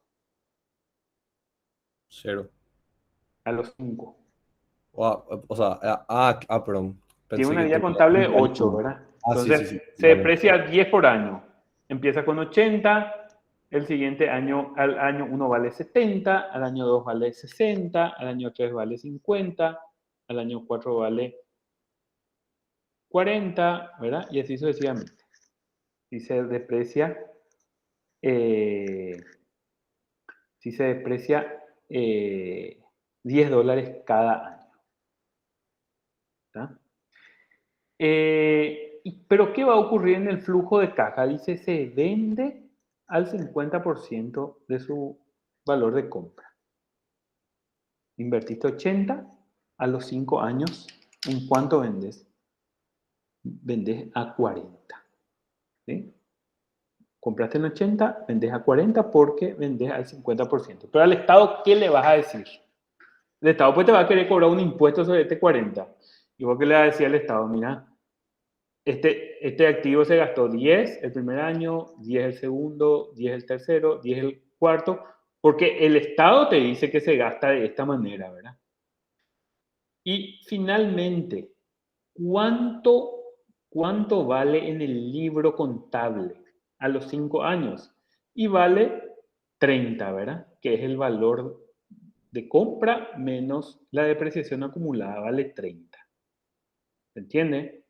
0. A los 5. O sea, perdón. Tiene Pensé una que vida tenía contable de un año. 8, ¿verdad? Sí, sí, Entonces, sí. se Vale. deprecia 10 por año. Empieza con 80, el siguiente año, al año 1 vale 70, al año 2 vale 60, al año 3 vale 50, al año 4 vale 40, ¿verdad? Y así sucesivamente. Si se deprecia, eh, si se deprecia $10 cada año. ¿Está? Pero ¿qué va a ocurrir en el flujo de caja? Dice, se vende al 50% de su valor de compra. Invertiste 80, a los 5 años, ¿en cuánto vendes? vendés a 40. ¿Sí? Compraste en 80, vendés a 40 porque vendés al 50%. Pero al Estado, ¿qué le vas a decir? El Estado pues te va a querer cobrar un impuesto sobre este 40. ¿Y vos qué le vas a decir al Estado? Mira, este activo se gastó 10 el primer año, 10 el segundo, 10 el tercero, 10 el cuarto, porque el Estado te dice que se gasta de esta manera, ¿verdad? Y finalmente, ¿cuánto vale en el libro contable a los 5 años? Y vale 30, ¿verdad? Que es el valor de compra menos la depreciación acumulada, vale 30. ¿Se entiende?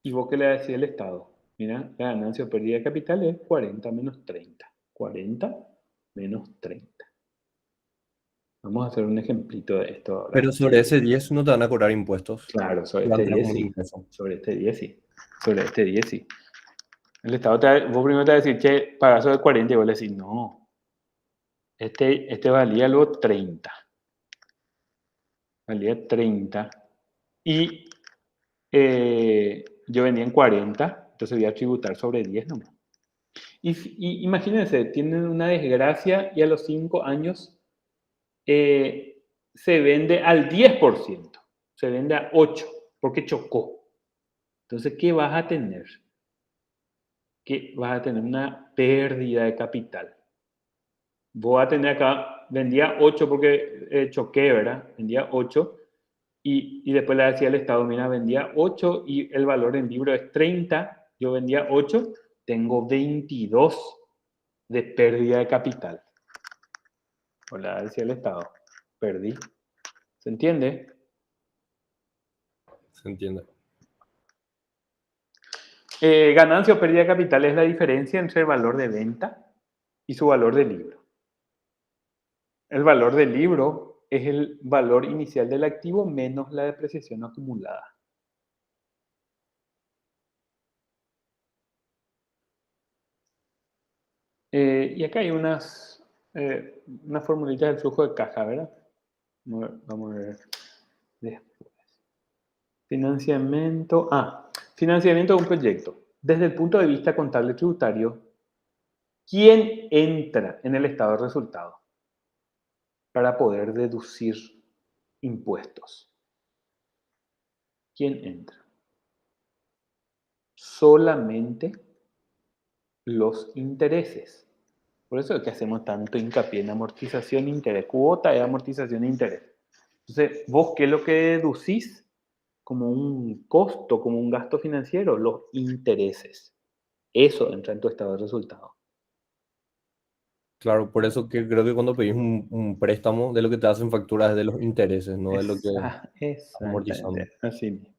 ¿Y vos qué le decís al Estado? Mira, la ganancia o pérdida de capital es 40 menos 30. 40 menos 30. Vamos a hacer un ejemplito de esto ahora. Pero sobre ese 10 no te van a cobrar impuestos. Claro, sobre Te van este a tener 10 como un sí. ingreso. Sobre este 10 sí. Sobre este 10 sí. El Estado vos primero te va a decir que pagas sobre 40 y vos le decís, no, este valía luego 30. Valía 30. Y yo vendía en 40, entonces voy a tributar sobre 10 nomás. Y imagínense, tienen una desgracia y a los 5 años se vende al 10%, se vende a 8 porque chocó. Entonces, ¿qué vas a tener? Que vas a tener una pérdida de capital. Vos vas a tener acá, vendía 8 porque choqué, ¿verdad? Vendía 8 y después le decía al Estado, mira, vendía 8 y el valor en libro es 30, yo vendía 8, tengo 22 de pérdida de capital. O le decía al Estado, perdí. ¿Se entiende? Se entiende. Ganancia o pérdida de capital es la diferencia entre el valor de venta y su valor de libro. El valor del libro es el valor inicial del activo menos la depreciación acumulada. Y acá hay unas formulitas del flujo de caja, ¿verdad? Vamos a ver después. Financiamiento. Financiamiento de un proyecto. Desde el punto de vista contable tributario, ¿quién entra en el estado de resultado para poder deducir impuestos? ¿Quién entra? Solamente los intereses. Por eso es que hacemos tanto hincapié en amortización, interés, cuota de amortización e interés. Entonces, ¿vos qué es lo que deducís como un costo, como un gasto financiero? Los intereses. Eso entra en tu estado de resultado. Claro, por eso que creo que cuando pedís un préstamo, de lo que te hacen facturas es de los intereses, no de lo que estás amortizando. Exactamente, así mismo.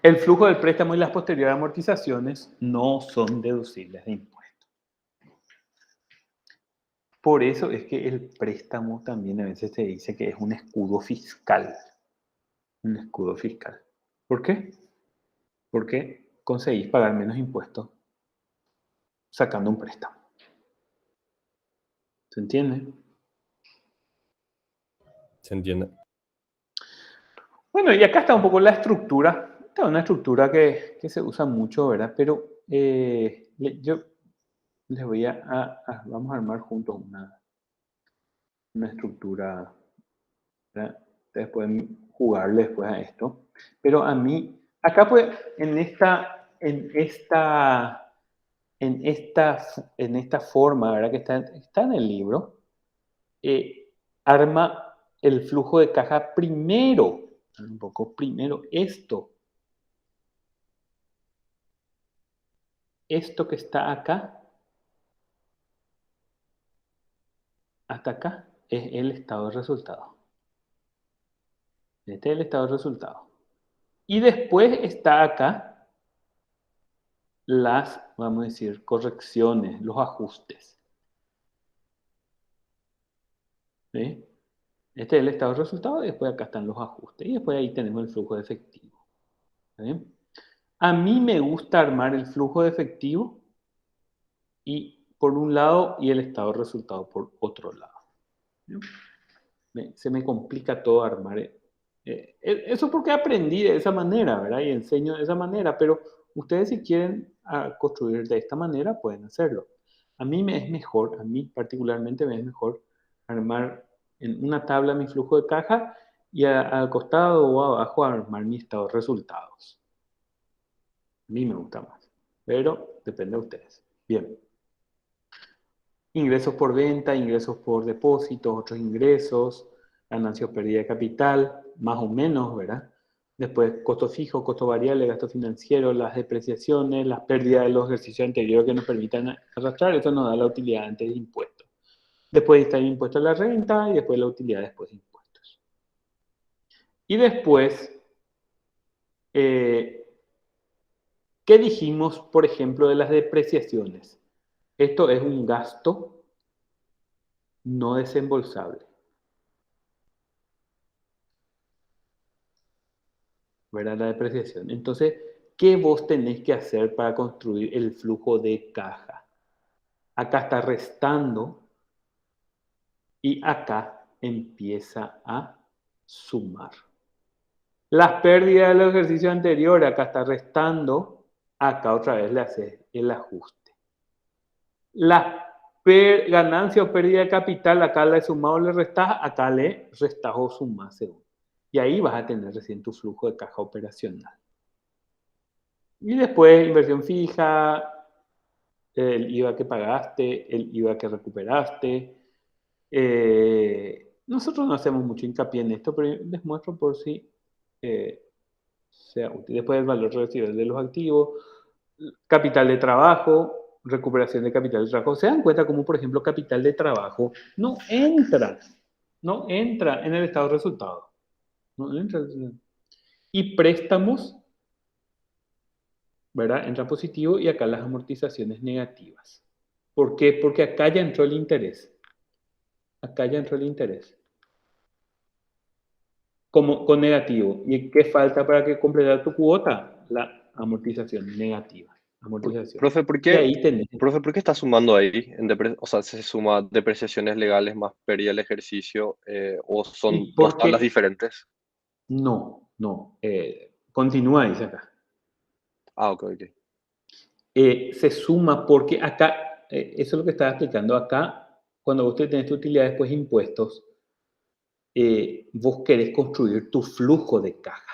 El flujo del préstamo y las posteriores amortizaciones no son deducibles de impuestos. Por eso es que el préstamo también a veces se dice que es un escudo fiscal. Un escudo fiscal. ¿Por qué? Porque conseguís pagar menos impuestos sacando un préstamo. ¿Se entiende? ¿Se entiende? Bueno, y acá está un poco la estructura. Esta es una estructura que se usa mucho, ¿verdad? Pero yo les voy vamos a armar juntos una estructura, ¿verdad? Ustedes pueden jugarle después a esto. Pero a mí, acá pues, en esta forma, ¿verdad? Que está en el libro, arma el flujo de caja primero. Un poco primero esto. Esto que está acá, hasta acá, es el estado de resultado. Este es el estado de resultado. Y después está acá las, vamos a decir, correcciones, los ajustes. ¿Sí? Este es el estado de resultado y después acá están los ajustes. Y después ahí tenemos el flujo de efectivo. ¿Sí? A mí me gusta armar el flujo de efectivo y por un lado y el estado de resultado por otro lado. ¿Sí? Se me complica todo armar Eso porque aprendí de esa manera, ¿verdad? Y enseño de esa manera, pero ustedes si quieren construir de esta manera, pueden hacerlo. A mí particularmente me es mejor armar en una tabla mi flujo de caja y al costado o abajo armar mi estado de resultados. A mí me gusta más, pero depende de ustedes. Bien. Ingresos por venta, ingresos por depósitos, otros ingresos, ganancias o pérdida de capital, más o menos, ¿verdad? Después, costo fijo, costo variable, gasto financiero, las depreciaciones, las pérdidas de los ejercicios anteriores que nos permitan arrastrar, eso nos da la utilidad antes de impuestos. Después está el impuesto a la renta y después la utilidad después de impuestos. Y después, ¿qué dijimos, por ejemplo, de las depreciaciones? Esto es un gasto no desembolsable. ¿Verdad? La depreciación. Entonces, ¿qué vos tenés que hacer para construir el flujo de caja? Acá está restando y acá empieza a sumar. Las pérdidas del ejercicio anterior, acá está restando, acá otra vez le haces el ajuste. Las ganancias o pérdida de capital, acá le sumado o le restás, acá le restás o sumás según. Y ahí vas a tener recién tu flujo de caja operacional. Y después inversión fija, el IVA que pagaste, el IVA que recuperaste. Nosotros no hacemos mucho hincapié en esto, pero les muestro por si sea útil. Después el valor residual de los activos, capital de trabajo, recuperación de capital de trabajo. ¿Se dan cuenta cómo, por ejemplo, capital de trabajo no entra en el estado de resultados? No entra. Y préstamos, ¿verdad? Entra positivo y acá las amortizaciones negativas. ¿Por qué? Porque acá ya entró el interés. Acá ya entró el interés. Con negativo. ¿Y qué falta para que completar tu cuota? La amortización negativa. Amortización. Profe, Y ahí tenés. profe, ¿por qué está sumando ahí? O sea, ¿se suma depreciaciones legales más pérdida del ejercicio o son ¿Y dos por tablas qué? diferentes? No. Continúa, dice acá. Ah, ok, ok. Se suma porque acá, eso es lo que estaba explicando acá, cuando usted tenés tu utilidad después de impuestos, vos querés construir tu flujo de caja.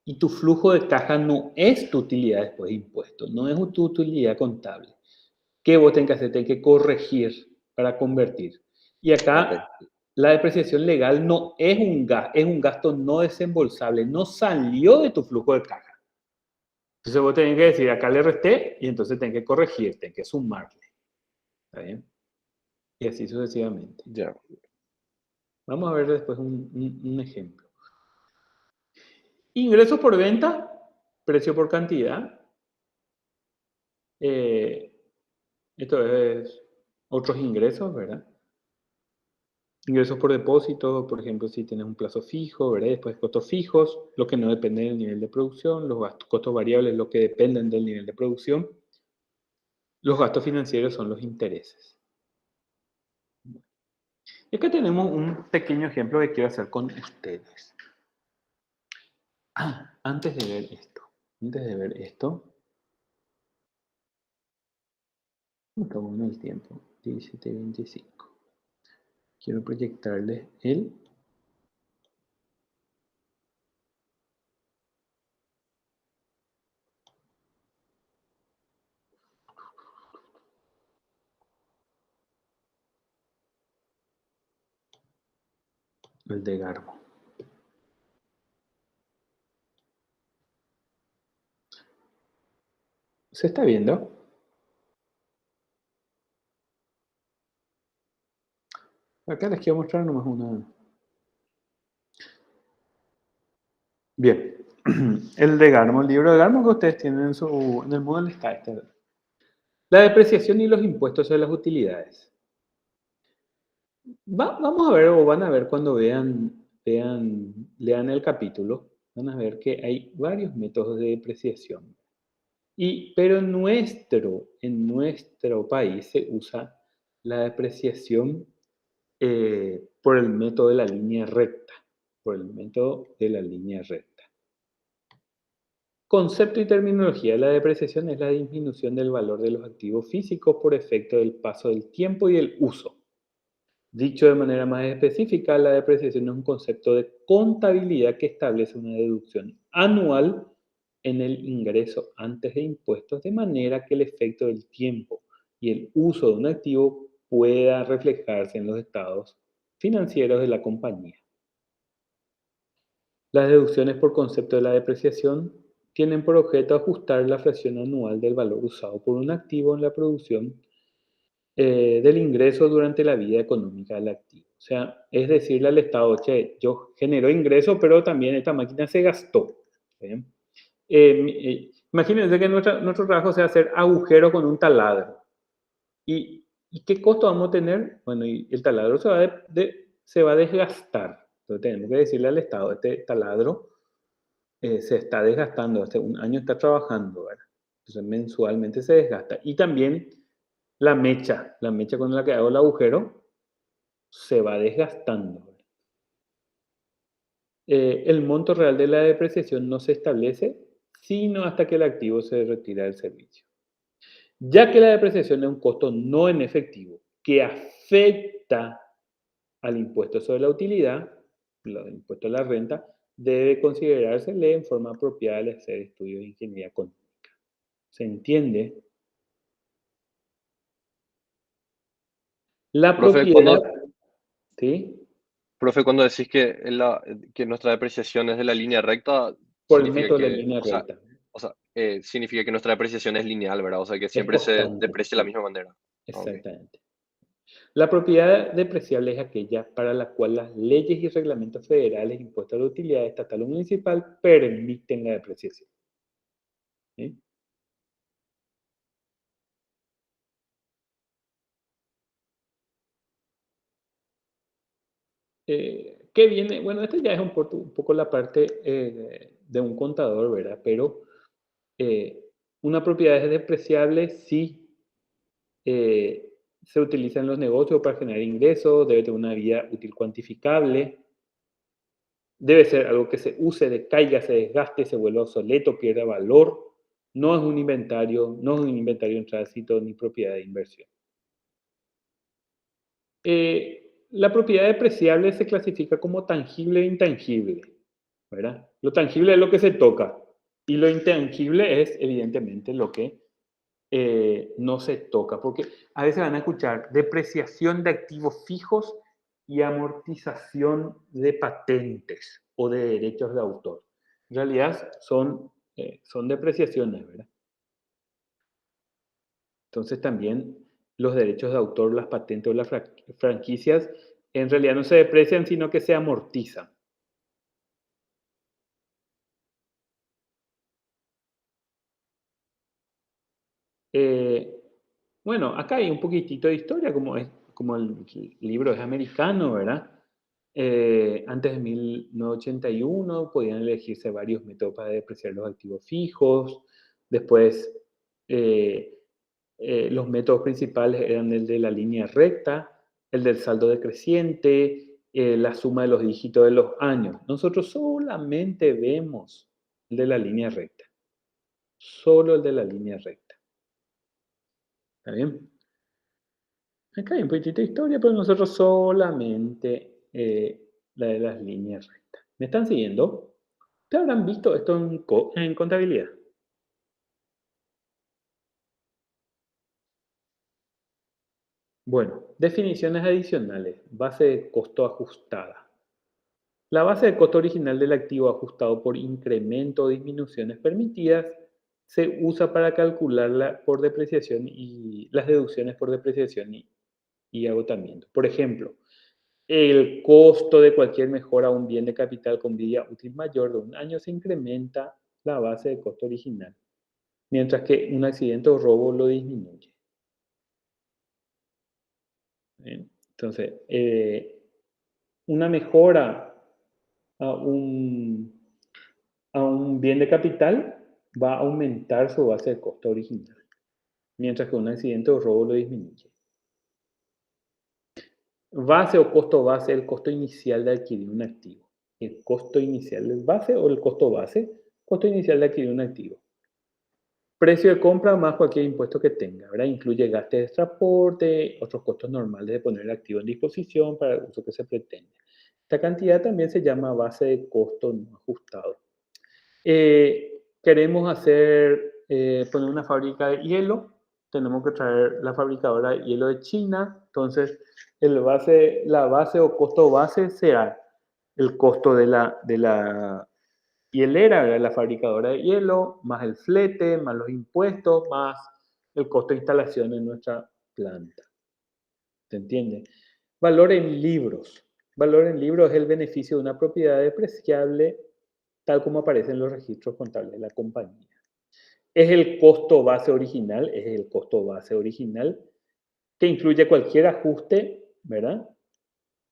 Y tu flujo de caja no es tu utilidad después de impuestos, no es tu utilidad contable. ¿Qué vos tenés que hacer? Tenés que corregir para convertir. Y acá la depreciación legal no es es un gasto no desembolsable, no salió de tu flujo de caja. Entonces vos tenés que decir, acá le resté y entonces tenés que corregir, tenés que sumarle. ¿Está bien? Y así sucesivamente. Ya. Vamos a ver después un ejemplo. Ingresos por venta, precio por cantidad. Esto es otros ingresos, ¿verdad? Ingresos por depósito, por ejemplo, si tienes un plazo fijo, ¿verdad? Después costos fijos, lo que no dependen del nivel de producción, los costos variables, lo que dependen del nivel de producción. Los gastos financieros son los intereses. Y acá tenemos un pequeño ejemplo que quiero hacer con ustedes. Antes de ver esto, me acabó en el tiempo, 17:25. Quiero proyectarles el de Garmo. ¿Se está viendo? Acá les quiero mostrar nomás una. Bien. El de Garmo, el libro de Garmo que ustedes tienen en el Moodle está este. La depreciación y los impuestos sobre las utilidades. Vamos a ver, o van a ver cuando lean el capítulo, van a ver que hay varios métodos de depreciación. Pero en nuestro país se usa la depreciación por el método de la línea recta. por el método de la línea recta. Concepto y terminología. La depreciación es la disminución del valor de los activos físicos por efecto del paso del tiempo y el uso. Dicho de manera más específica, la depreciación es un concepto de contabilidad que establece una deducción anual en el ingreso antes de impuestos, de manera que el efecto del tiempo y el uso de un activo pueda reflejarse en los estados financieros de la compañía. Las deducciones por concepto de la depreciación tienen por objeto ajustar la fracción anual del valor usado por un activo en la producción del ingreso durante la vida económica del activo. O sea, es decirle al Estado, che, yo genero ingreso, pero también esta máquina se gastó. ¿Sí? Imagínense que nuestro trabajo sea hacer agujeros con un taladro. ¿Y qué costo vamos a tener? Bueno, y el taladro se va a desgastar. Entonces tenemos que decirle al Estado, este taladro se está desgastando, hace un año está trabajando, ¿verdad? Entonces mensualmente se desgasta. Y también la mecha con la que hago el agujero, se va desgastando. ¿Verdad? El monto real de la depreciación no se establece sino hasta que el activo se retira del servicio. Ya que la depreciación es un costo no en efectivo que afecta al impuesto sobre la utilidad, el impuesto a la renta, debe considerársele en forma apropiada al hacer estudios de ingeniería económica. ¿Se entiende? La Profe, propiedad, ¿sí? profe, cuando decís que, que nuestra depreciación es de la línea recta, Por el significa método de la que, línea recta. significa que nuestra depreciación es lineal, ¿verdad? O sea, que Es siempre se constante, deprecia de la sí, misma manera. Ah, ok. exactamente. La propiedad depreciable es aquella para la cual las leyes y reglamentos federales impuestos a la utilidad estatal o municipal permiten la depreciación. ¿Sí? ¿Qué viene? Bueno, esto ya es un poco la parte de un contador, ¿verdad? Pero una propiedad es depreciable si se utiliza en los negocios para generar ingresos, debe tener una vida útil cuantificable, debe ser algo que se use, decaiga, se desgaste, se vuelva obsoleto, pierda valor. No es un inventario, no es un inventario en tránsito ni propiedad de inversión. La propiedad depreciable se clasifica como tangible e intangible, ¿verdad? Lo tangible es lo que se toca y lo intangible es evidentemente lo que no se toca, porque a veces van a escuchar depreciación de activos fijos y amortización de patentes o de derechos de autor. En realidad son depreciaciones, ¿verdad? Entonces también los derechos de autor, las patentes o las franquicias, en realidad no se deprecian, sino que se amortizan. Eh, bueno, acá hay un poquitito de historia, como el libro es americano, ¿verdad? Antes de 1981 podían elegirse varios métodos para depreciar los activos fijos. Después, los métodos principales eran el de la línea recta, el del saldo decreciente, la suma de los dígitos de los años. Nosotros solamente vemos el de la línea recta. Solo el de la línea recta. ¿Está bien? Acá hay un poquitito de historia, pero nosotros solamente la de las líneas rectas. ¿Me están siguiendo? ¿Ustedes habrán visto esto en contabilidad? Bueno, definiciones adicionales. Base de costo ajustada. La base de costo original del activo ajustado por incremento o disminuciones permitidas se usa para calcularla por depreciación y las deducciones por depreciación y agotamiento. Por ejemplo, el costo de cualquier mejora a un bien de capital con vida útil mayor de un año se incrementa la base de costo original, mientras que un accidente o robo lo disminuye. ¿Bien? Entonces, una mejora a a un bien de capital va a aumentar su base de costo original, mientras que un accidente o robo lo disminuye. Base o costo base es el costo inicial de adquirir un activo. el costo inicial del base o el costo base, costo inicial de adquirir un activo. Precio de compra más cualquier impuesto que tenga, ¿verdad? Incluye gastos de transporte, otros costos normales de poner el activo en disposición para el uso que se pretende. Esta cantidad también se llama base de costo no ajustado. Queremos poner una fábrica de hielo, tenemos que traer la fabricadora de hielo de China, entonces la base o costo base será el costo de la hielera, ¿verdad? La fabricadora de hielo, más el flete, más los impuestos, más el costo de instalación en nuestra planta. ¿Se entiende? Valor en libros. Valor en libros es el beneficio de una propiedad depreciable tal como aparece en los registros contables de la compañía. Es el costo base original, que incluye cualquier ajuste, ¿verdad?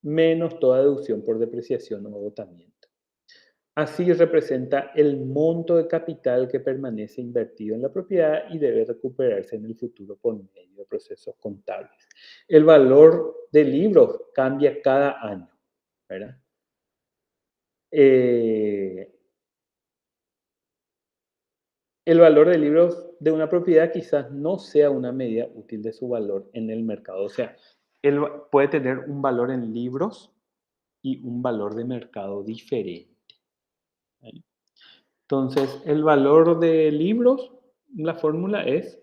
Menos toda deducción por depreciación o agotamiento. Así representa el monto de capital que permanece invertido en la propiedad y debe recuperarse en el futuro por medio de procesos contables. El valor del libro cambia cada año, ¿verdad? El valor de libros de una propiedad quizás no sea una medida útil de su valor en el mercado. O sea, él puede tener un valor en libros y un valor de mercado diferente. Entonces, el valor de libros, la fórmula es,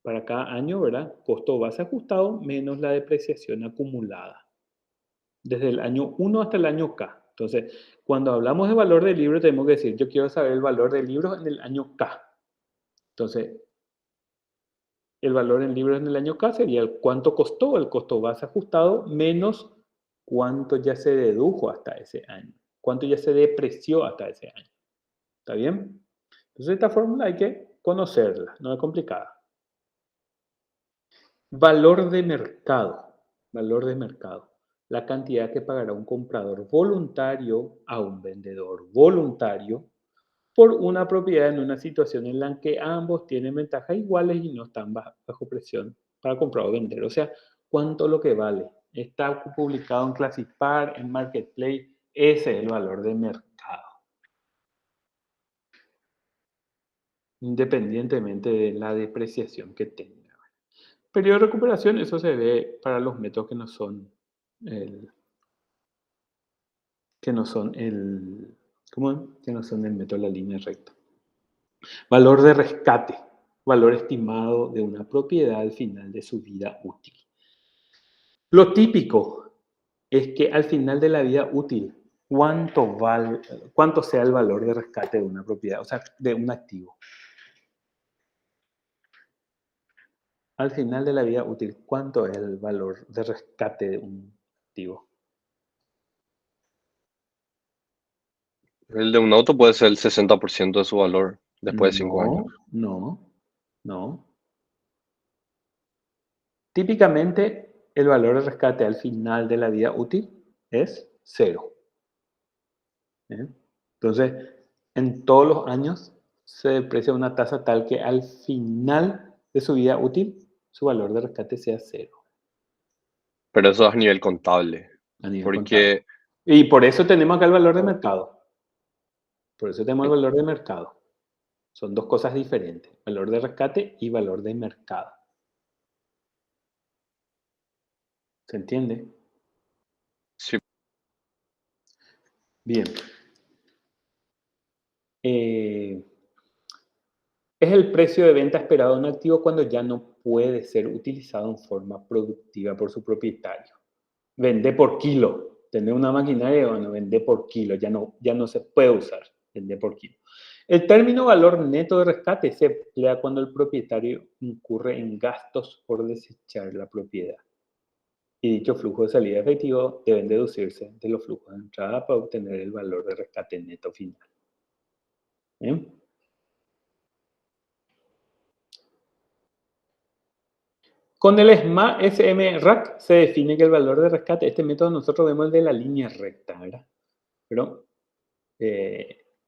para cada año, ¿verdad? Costo base ajustado menos la depreciación acumulada. Desde el año 1 hasta el año K. Entonces, cuando hablamos de valor de libro, tenemos que decir, yo quiero saber el valor de libros en el año K. Entonces, el valor en libros en el año K sería el cuánto costó el costo base ajustado menos cuánto ya se dedujo hasta ese año, cuánto ya se depreció hasta ese año. ¿Está bien? Entonces esta fórmula hay que conocerla, no es complicada. Valor de mercado. Valor de mercado. La cantidad que pagará un comprador voluntario a un vendedor voluntario por una propiedad en una situación en la que ambos tienen ventajas iguales y no están bajo presión para comprar o vender. O sea, cuánto lo que vale. Está publicado en Classifar, en Marketplace. Ese es el valor de mercado. Independientemente de la depreciación que tenga. Periodo de recuperación, eso se ve para los métodos que no son el método de la línea recta. Valor de rescate, valor estimado de una propiedad al final de su vida útil. Lo típico es que al final de la vida útil, cuánto sea el valor de rescate de una propiedad, o sea, de un activo. Al final de la vida útil, ¿cuánto es el valor de rescate de un activo? El de un auto puede ser el 60% de su valor después de 5 años. No. Típicamente, el valor de rescate al final de la vida útil es 0. Entonces, en todos los años se deprecia una tasa tal que al final de su vida útil, su valor de rescate sea 0 Pero eso es a nivel contable. a nivel contable. Porque Y por eso tenemos acá el valor de mercado. Por eso tenemos el valor de mercado. Son dos cosas diferentes, valor de rescate y valor de mercado. ¿Se entiende? sí, Bien. Es el precio de venta esperado de un activo cuando ya no puede ser utilizado en forma productiva por su propietario. Vende por kilo. Tener una maquinaria, bueno, vende por kilo. Ya no se puede usar. Vende por kilo. El término valor neto de rescate se emplea cuando el propietario incurre en gastos por desechar la propiedad. Y dicho flujo de salida efectivo deben deducirse de los flujos de entrada para obtener el valor de rescate neto final. ¿Bien? Con el SMRAC se define que el valor de rescate, este método nosotros vemos el de la línea recta, ¿verdad? Pero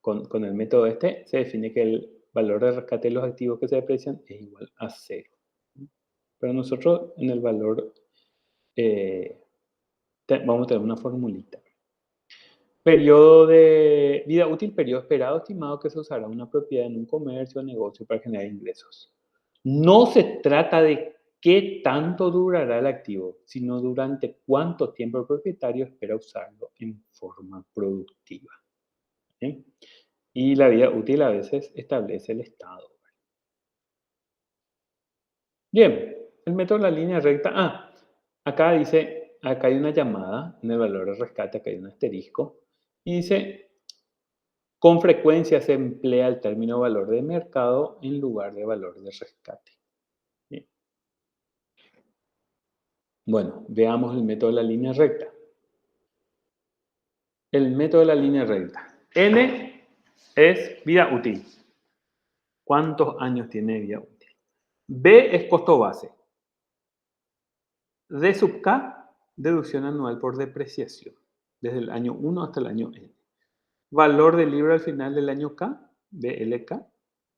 con el método este se define que el valor de rescate de los activos que se deprecian es igual a 0. Pero nosotros en el valor vamos a tener una formulita. Periodo de vida útil, periodo esperado estimado que se usará una propiedad en un comercio o negocio para generar ingresos. No se trata de qué tanto durará el activo, sino durante cuánto tiempo el propietario espera usarlo en forma productiva. ¿Sí? Y la vida útil a veces establece el Estado. Bien, el método de la línea recta. Acá dice, acá hay una llamada en el valor de rescate, acá hay un asterisco. Y dice, con frecuencia se emplea el término valor de mercado en lugar de valor de rescate. Bien. Bueno, veamos el método de la línea recta. El método de la línea recta. N es vida útil. ¿Cuántos años tiene vida útil? B es costo base. D sub K, deducción anual por depreciación, desde el año 1 hasta el año N. Valor del libro al final del año K, BLK.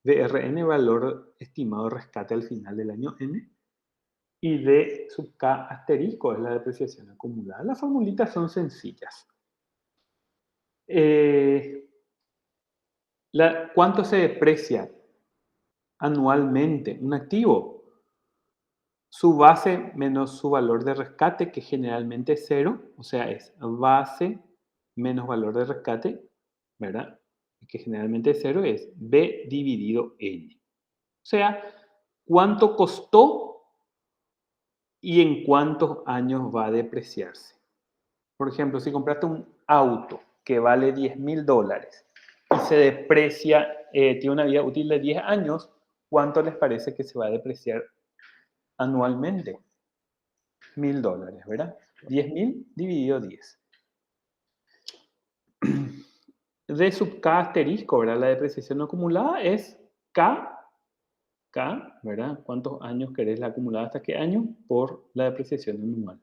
BRN, valor estimado de rescate al final del año N. Y D sub K asterisco es la depreciación acumulada. Las formulitas son sencillas. ¿Cuánto se deprecia anualmente un activo? Su base menos su valor de rescate, que generalmente es 0, o sea, es base menos valor de rescate, ¿verdad? Que generalmente es 0, es B dividido N. O sea, ¿cuánto costó y en cuántos años va a depreciarse? Por ejemplo, si compraste un auto que vale $10.000 y se deprecia, tiene una vida útil de 10 años, ¿cuánto les parece que se va a depreciar anualmente? $1.000, ¿verdad? 10.000 dividido 10. D sub K asterisco, ¿verdad? La depreciación acumulada es K, ¿verdad? ¿Cuántos años querés la acumulada hasta qué año? Por la depreciación anual.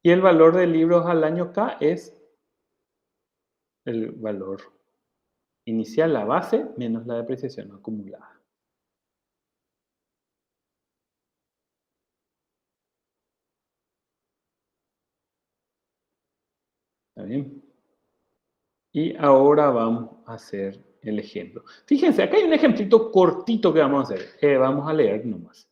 Y el valor de libros al año K es el valor inicial, la base, menos la depreciación acumulada. ¿Está bien? Y ahora vamos a hacer el ejemplo. Fíjense, acá hay un ejemplito cortito que vamos a hacer. Vamos a leer nomás.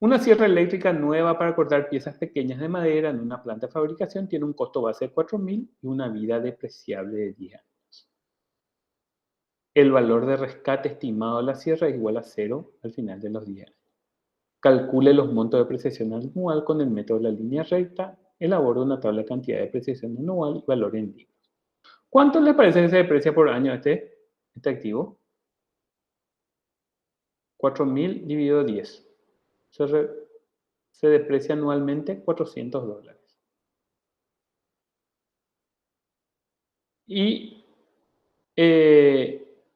Una sierra eléctrica nueva para cortar piezas pequeñas de madera en una planta de fabricación tiene un costo base de 4.000 y una vida depreciable de 10 años. El valor de rescate estimado de la sierra es igual a 0 al final de los 10 años. Calcule los montos de depreciación anual con el método de la línea recta. Elabore una tabla de cantidad de depreciación anual y valor en libros. ¿Cuánto les parece que se deprecia por año este activo? 4.000 dividido 10. Se deprecia anualmente $400. Y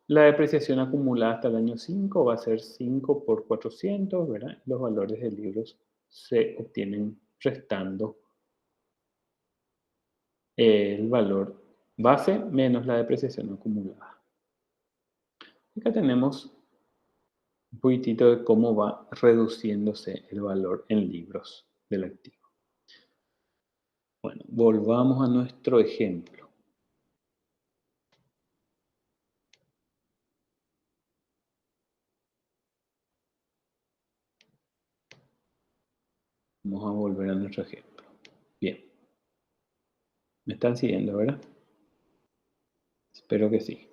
la depreciación acumulada hasta el año 5 va a ser 5 por 400, ¿verdad? Los valores de libros se obtienen restando el valor base menos la depreciación acumulada. Acá tenemos un poquitito de cómo va reduciéndose el valor en libros del activo. Bueno, volvamos a nuestro ejemplo. Vamos a volver a nuestro ejemplo. Bien. ¿Me están siguiendo, verdad? Espero que sí.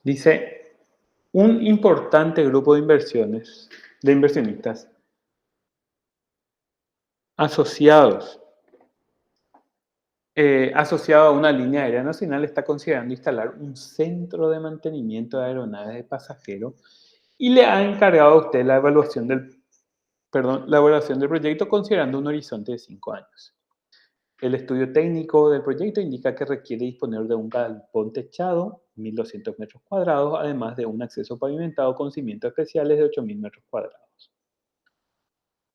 Dice, un importante grupo de inversionistas asociado a una línea aérea nacional está considerando instalar un centro de mantenimiento de aeronaves de pasajeros y le ha encargado a usted la evaluación del proyecto considerando un horizonte de 5 años. El estudio técnico del proyecto indica que requiere disponer de un galpón techado, 1.200 metros cuadrados, además de un acceso pavimentado con cimientos especiales de 8.000 metros cuadrados.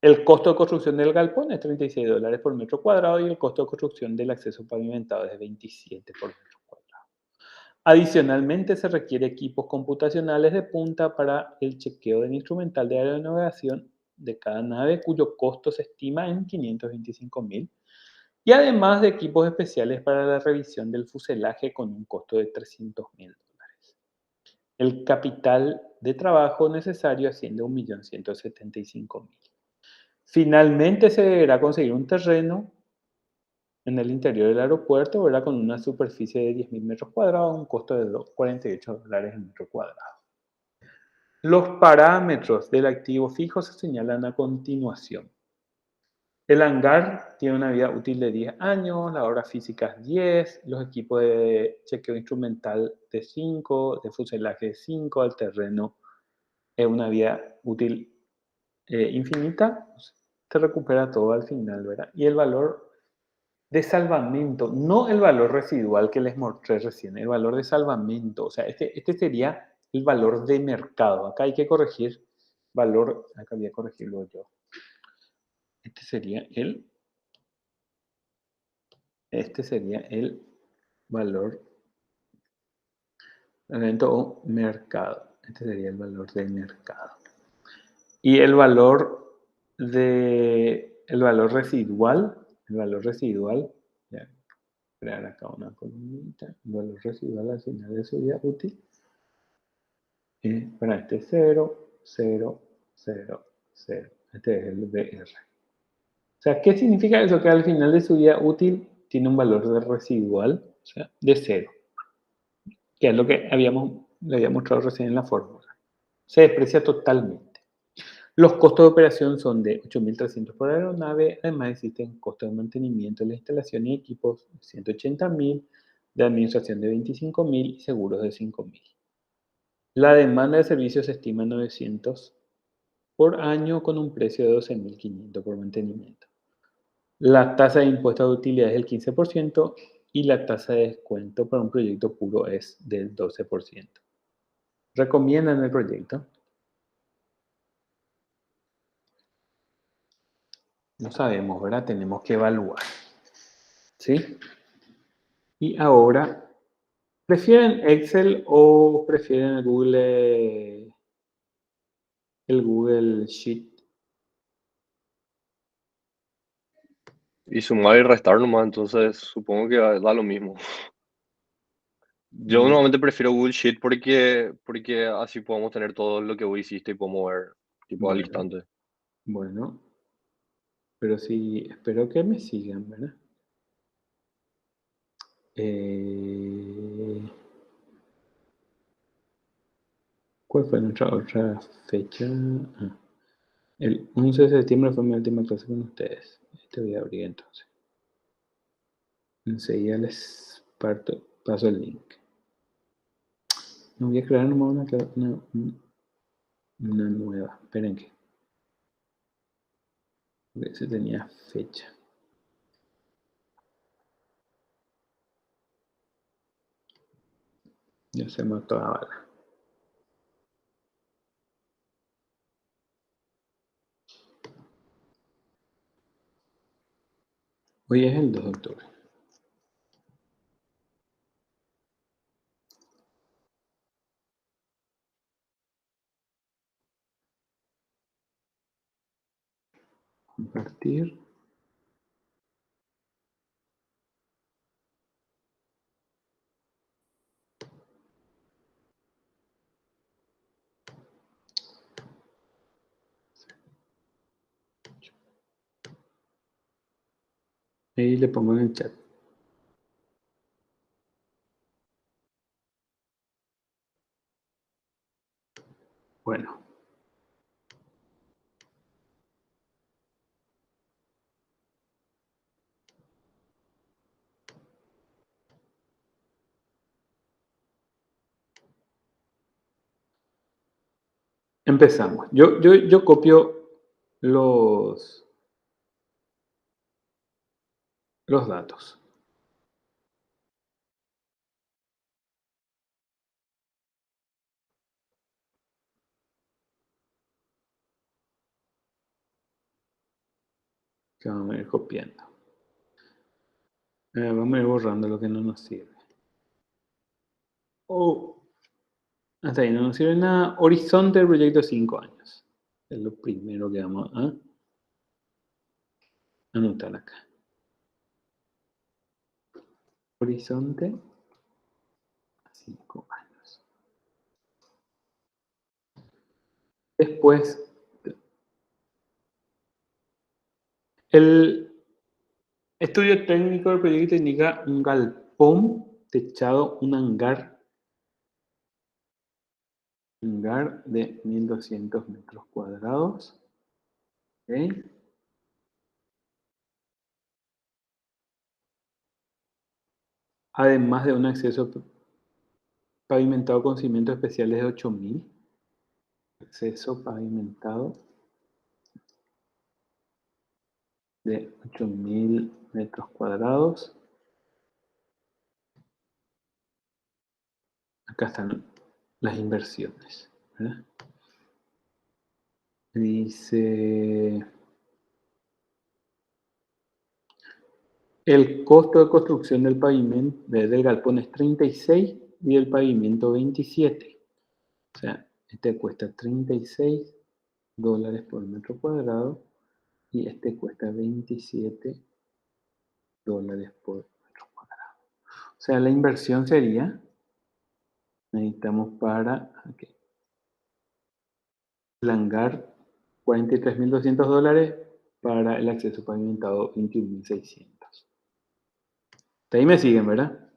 El costo de construcción del galpón es $36 por metro cuadrado y el costo de construcción del acceso pavimentado es 27 por metro cuadrado. Adicionalmente, se requiere equipos computacionales de punta para el chequeo del instrumental de aeronavegación de cada nave, cuyo costo se estima en 525.000, y además de equipos especiales para la revisión del fuselaje con un costo de $300.000. El capital de trabajo necesario asciende a 1.175.000. Finalmente, se deberá conseguir un terreno en el interior del aeropuerto, ¿verdad? Con una superficie de 10.000 metros cuadrados, un costo de $48 el metro cuadrado. Los parámetros del activo fijo se señalan a continuación. El hangar tiene una vida útil de 10 años, la obra física es 10, los equipos de chequeo instrumental de 5, de fuselaje de 5, el terreno es una vida útil infinita, se recupera todo al final, ¿verdad? Y el valor de salvamento, no el valor residual que les mostré recién, el valor de salvamento, o sea, este sería el valor de mercado. Acá hay que corregir valor, acá voy a corregirlo yo. Este sería el valor de evento o mercado. Este sería el valor del mercado. Y el valor residual, ya crear acá una columnita, el valor residual al final de su vida útil, para este 0, 0, 0, 0. Este es el VR. O sea, ¿qué significa eso? Que al final de su vida útil tiene un valor de residual, o sea, de 0, que es lo que le había mostrado recién en la fórmula. Se deprecia totalmente. Los costos de operación son de 8.300 por aeronave, además existen costos de mantenimiento de la instalación y equipos de 180.000, de administración de 25.000 y seguros de 5.000. La demanda de servicios se estima en 900 por año con un precio de 12.500 por mantenimiento. La tasa de impuesto de utilidad es el 15% y la tasa de descuento para un proyecto puro es del 12%. ¿Recomiendan el proyecto? No sabemos, ¿verdad? Tenemos que evaluar. ¿Sí? Y ahora, ¿prefieren Excel o prefieren el Google Sheet? Y sumar y restar nomás, entonces supongo que da lo mismo. Yo normalmente prefiero Google Sheet porque así podemos tener todo lo que vos hiciste y podemos ver tipo al Bueno, instante. bueno, pero sí, espero que me sigan, ¿verdad? ¿Cuál fue nuestra otra fecha? Ah, el 11 de septiembre fue mi última clase con ustedes. Este voy a abrir entonces. Enseguida les paso el link. No voy a crear nomás una nueva. Esperen que. Ese tenía fecha. Ya se mató la bala. Hoy es el 2 de octubre. Compartir. Ahí le pongo en el chat. Bueno. Empezamos. Yo copio los datos. Que vamos a ir copiando. Vamos a ir borrando lo que no nos sirve. Hasta ahí no nos sirve nada. Horizonte del proyecto 5 años. Es lo primero que vamos a anotar acá. Horizonte 5 años. Después, el estudio técnico del proyecto indica un galpón techado, un hangar de 1200 metros cuadrados. ¿Okay? Además de un acceso pavimentado con cimientos especiales de 8000. Acceso pavimentado de 8000 metros cuadrados. Acá están las inversiones, ¿verdad? Dice, el costo de construcción del pavimento del galpón es 36 y el pavimento 27. O sea, este cuesta $36 por metro cuadrado y este cuesta $27 por metro cuadrado. O sea, la inversión sería, necesitamos para el hangar $43.200, para el acceso pavimentado $21.600. De ahí me siguen, ¿verdad?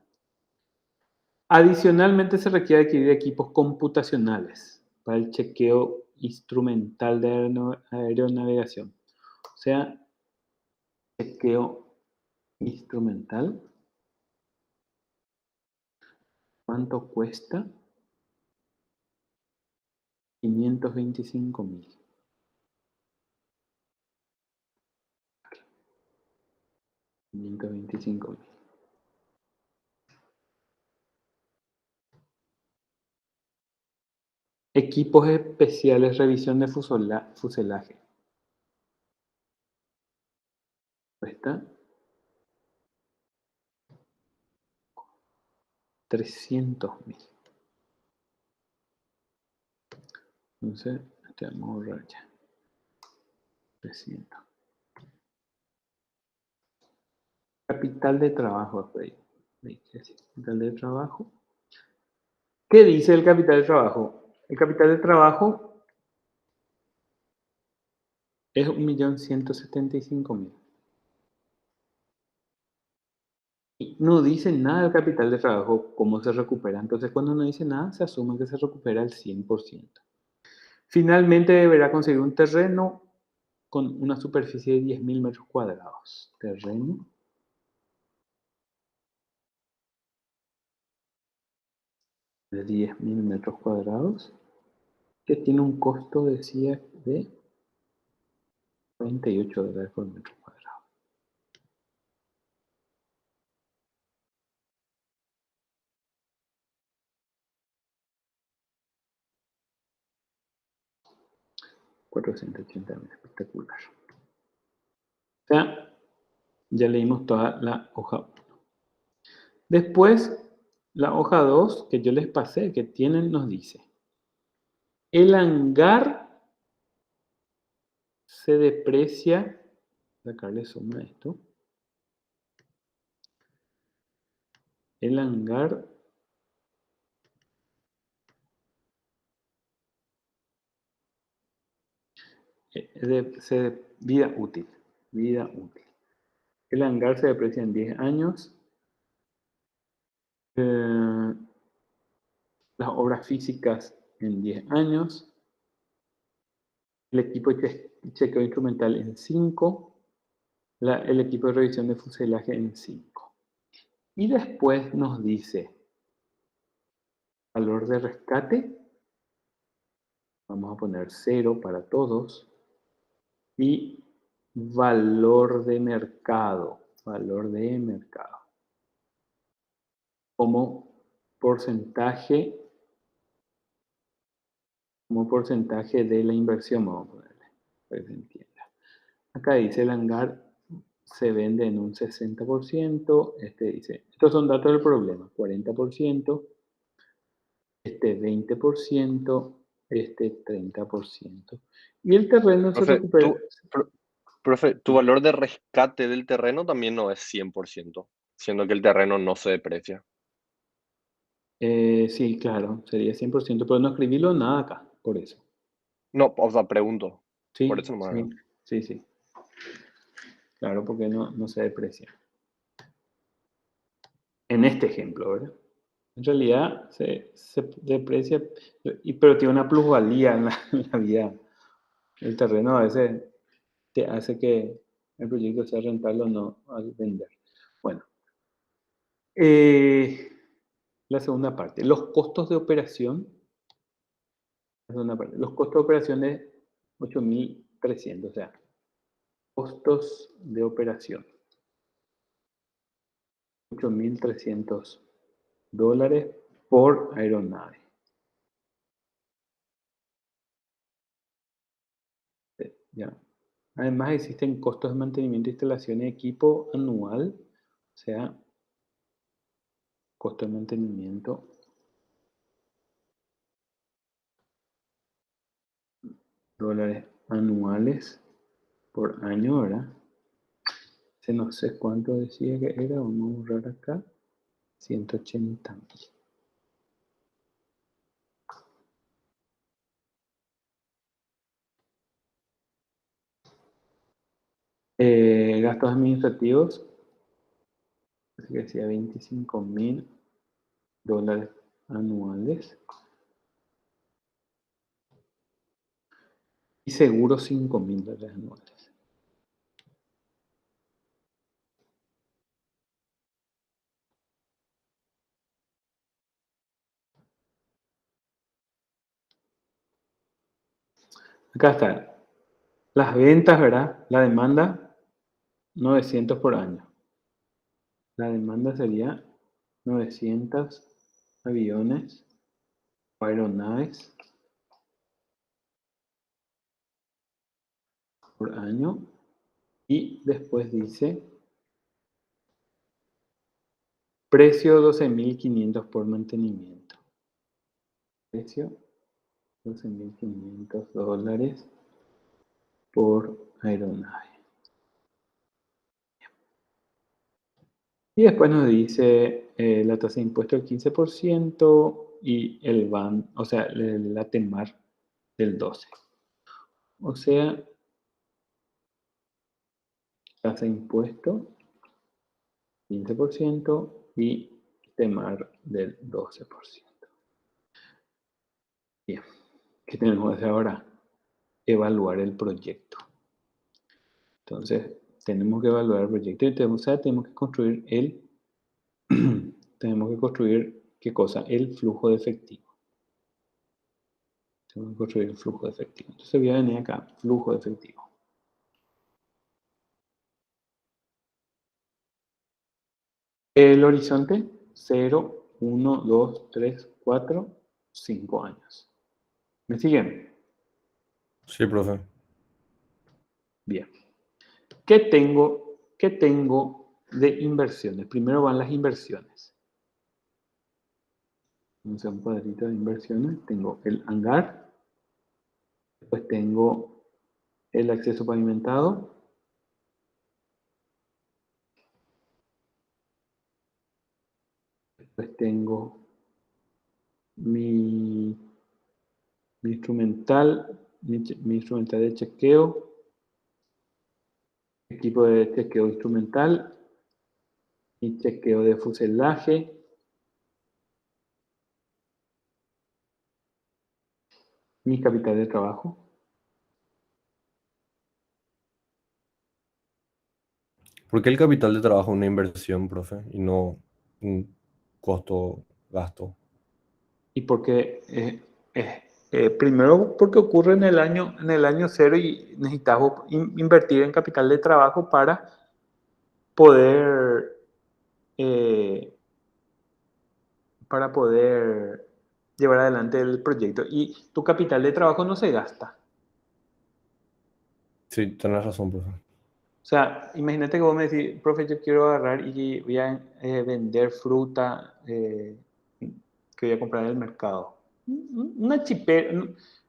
Adicionalmente se requiere adquirir equipos computacionales para el chequeo instrumental de aeronavegación. O sea, chequeo instrumental. ¿Cuánto cuesta? 525.000. Equipos especiales, revisión de fuselaje. Cuesta 300.000. Entonces, vamos a borrar ya. 300. Capital de trabajo. Capital de trabajo. ¿Qué dice el capital de trabajo? El capital de trabajo es 1.175.000. Y no dice nada del capital de trabajo, cómo se recupera. Entonces, cuando no dice nada, se asume que se recupera el 100%. Finalmente, deberá conseguir un terreno con una superficie de 10.000 metros cuadrados. Terreno de 10.000 metros cuadrados, que tiene un costo, decía, de $48 por metro cuadrado. $480.000, espectacular. O sea, ya leímos toda la hoja 1. Después, la hoja 2, que yo les pasé, que tienen, nos dice, el hangar se deprecia, sacarle suma a esto, el hangar vida útil. El hangar se deprecia en 10 años. Las obras físicas en 10 años. El equipo de chequeo instrumental en 5. El equipo de revisión de fuselaje en 5. Y después nos dice valor de rescate. Vamos a poner 0 para todos. Y valor de mercado. Como porcentaje de la inversión, vamos a ponerle, para que se entienda. Acá dice el hangar se vende en un 60%, este dice, estos son datos del problema, 40%, este 20%, este 30%. Y el terreno se Profe, recupera. profe, tu valor de rescate del terreno también no es 100%, siendo que el terreno no se deprecia. Sí, claro, sería 100%, pero no escribílo nada acá, por eso. No, o sea, pregunto. Por Sí, eso nomás, sí, ¿verdad? sí, sí. Claro, porque no se deprecia. En este ejemplo, ¿verdad? En realidad se deprecia, pero tiene una plusvalía en en la vida. El terreno a veces te hace que el proyecto sea rentable o no al vender. Bueno, la segunda parte, los costos de operación. La segunda parte, los costos de operación es 8.300, o sea, costos de operación, $8.300 por aeronave. Ya. Además existen costos de mantenimiento, instalación y equipo anual, o sea, costo de mantenimiento dólares anuales por año, ¿verdad? No sé cuánto decía que era, vamos a borrar acá, 180.000. Gastos administrativos, así que decía $25.000 anuales. Y seguros $5.000 anuales. Acá está. Las ventas, ¿verdad? La demanda, 900 por año. La demanda sería 900 aviones o aeronaves por año. Y después dice precio 12.500 por mantenimiento. Precio $12.500 por aeronave. Y después nos dice la tasa de impuesto del 15% y el BAN, o sea, la TEMAR del 12%. O sea, tasa de impuesto 15% y TEMAR del 12%. Bien, ¿qué tenemos que hacer ahora? Evaluar el proyecto. Entonces, tenemos que evaluar el proyecto y tenemos que construir tenemos que construir, ¿qué cosa? El flujo de efectivo. Tenemos que construir el flujo de efectivo. Entonces voy a venir acá, flujo de efectivo. El horizonte, 0, 1, 2, 3, 4, 5 años. ¿Me siguen? Sí, profe. Bien. ¿Qué tengo de inversiones? Primero van las inversiones. Vamos a hacer un cuadrito de inversiones. Tengo el hangar. Después tengo el acceso pavimentado. Después tengo mi instrumental de chequeo, equipo de chequeo instrumental, mi chequeo de fuselaje, mi capital de trabajo. ¿Por qué el capital de trabajo es una inversión, profe, y no un costo, gasto? Y porque, primero porque ocurre en el año cero y necesitamos invertir en capital de trabajo para poder, eh, llevar adelante el proyecto. Y tu capital de trabajo no se gasta. Sí, tenés razón, profe. O sea, imagínate que vos me decís, profe, yo quiero agarrar y voy a vender fruta que voy a comprar en el mercado. una chipera,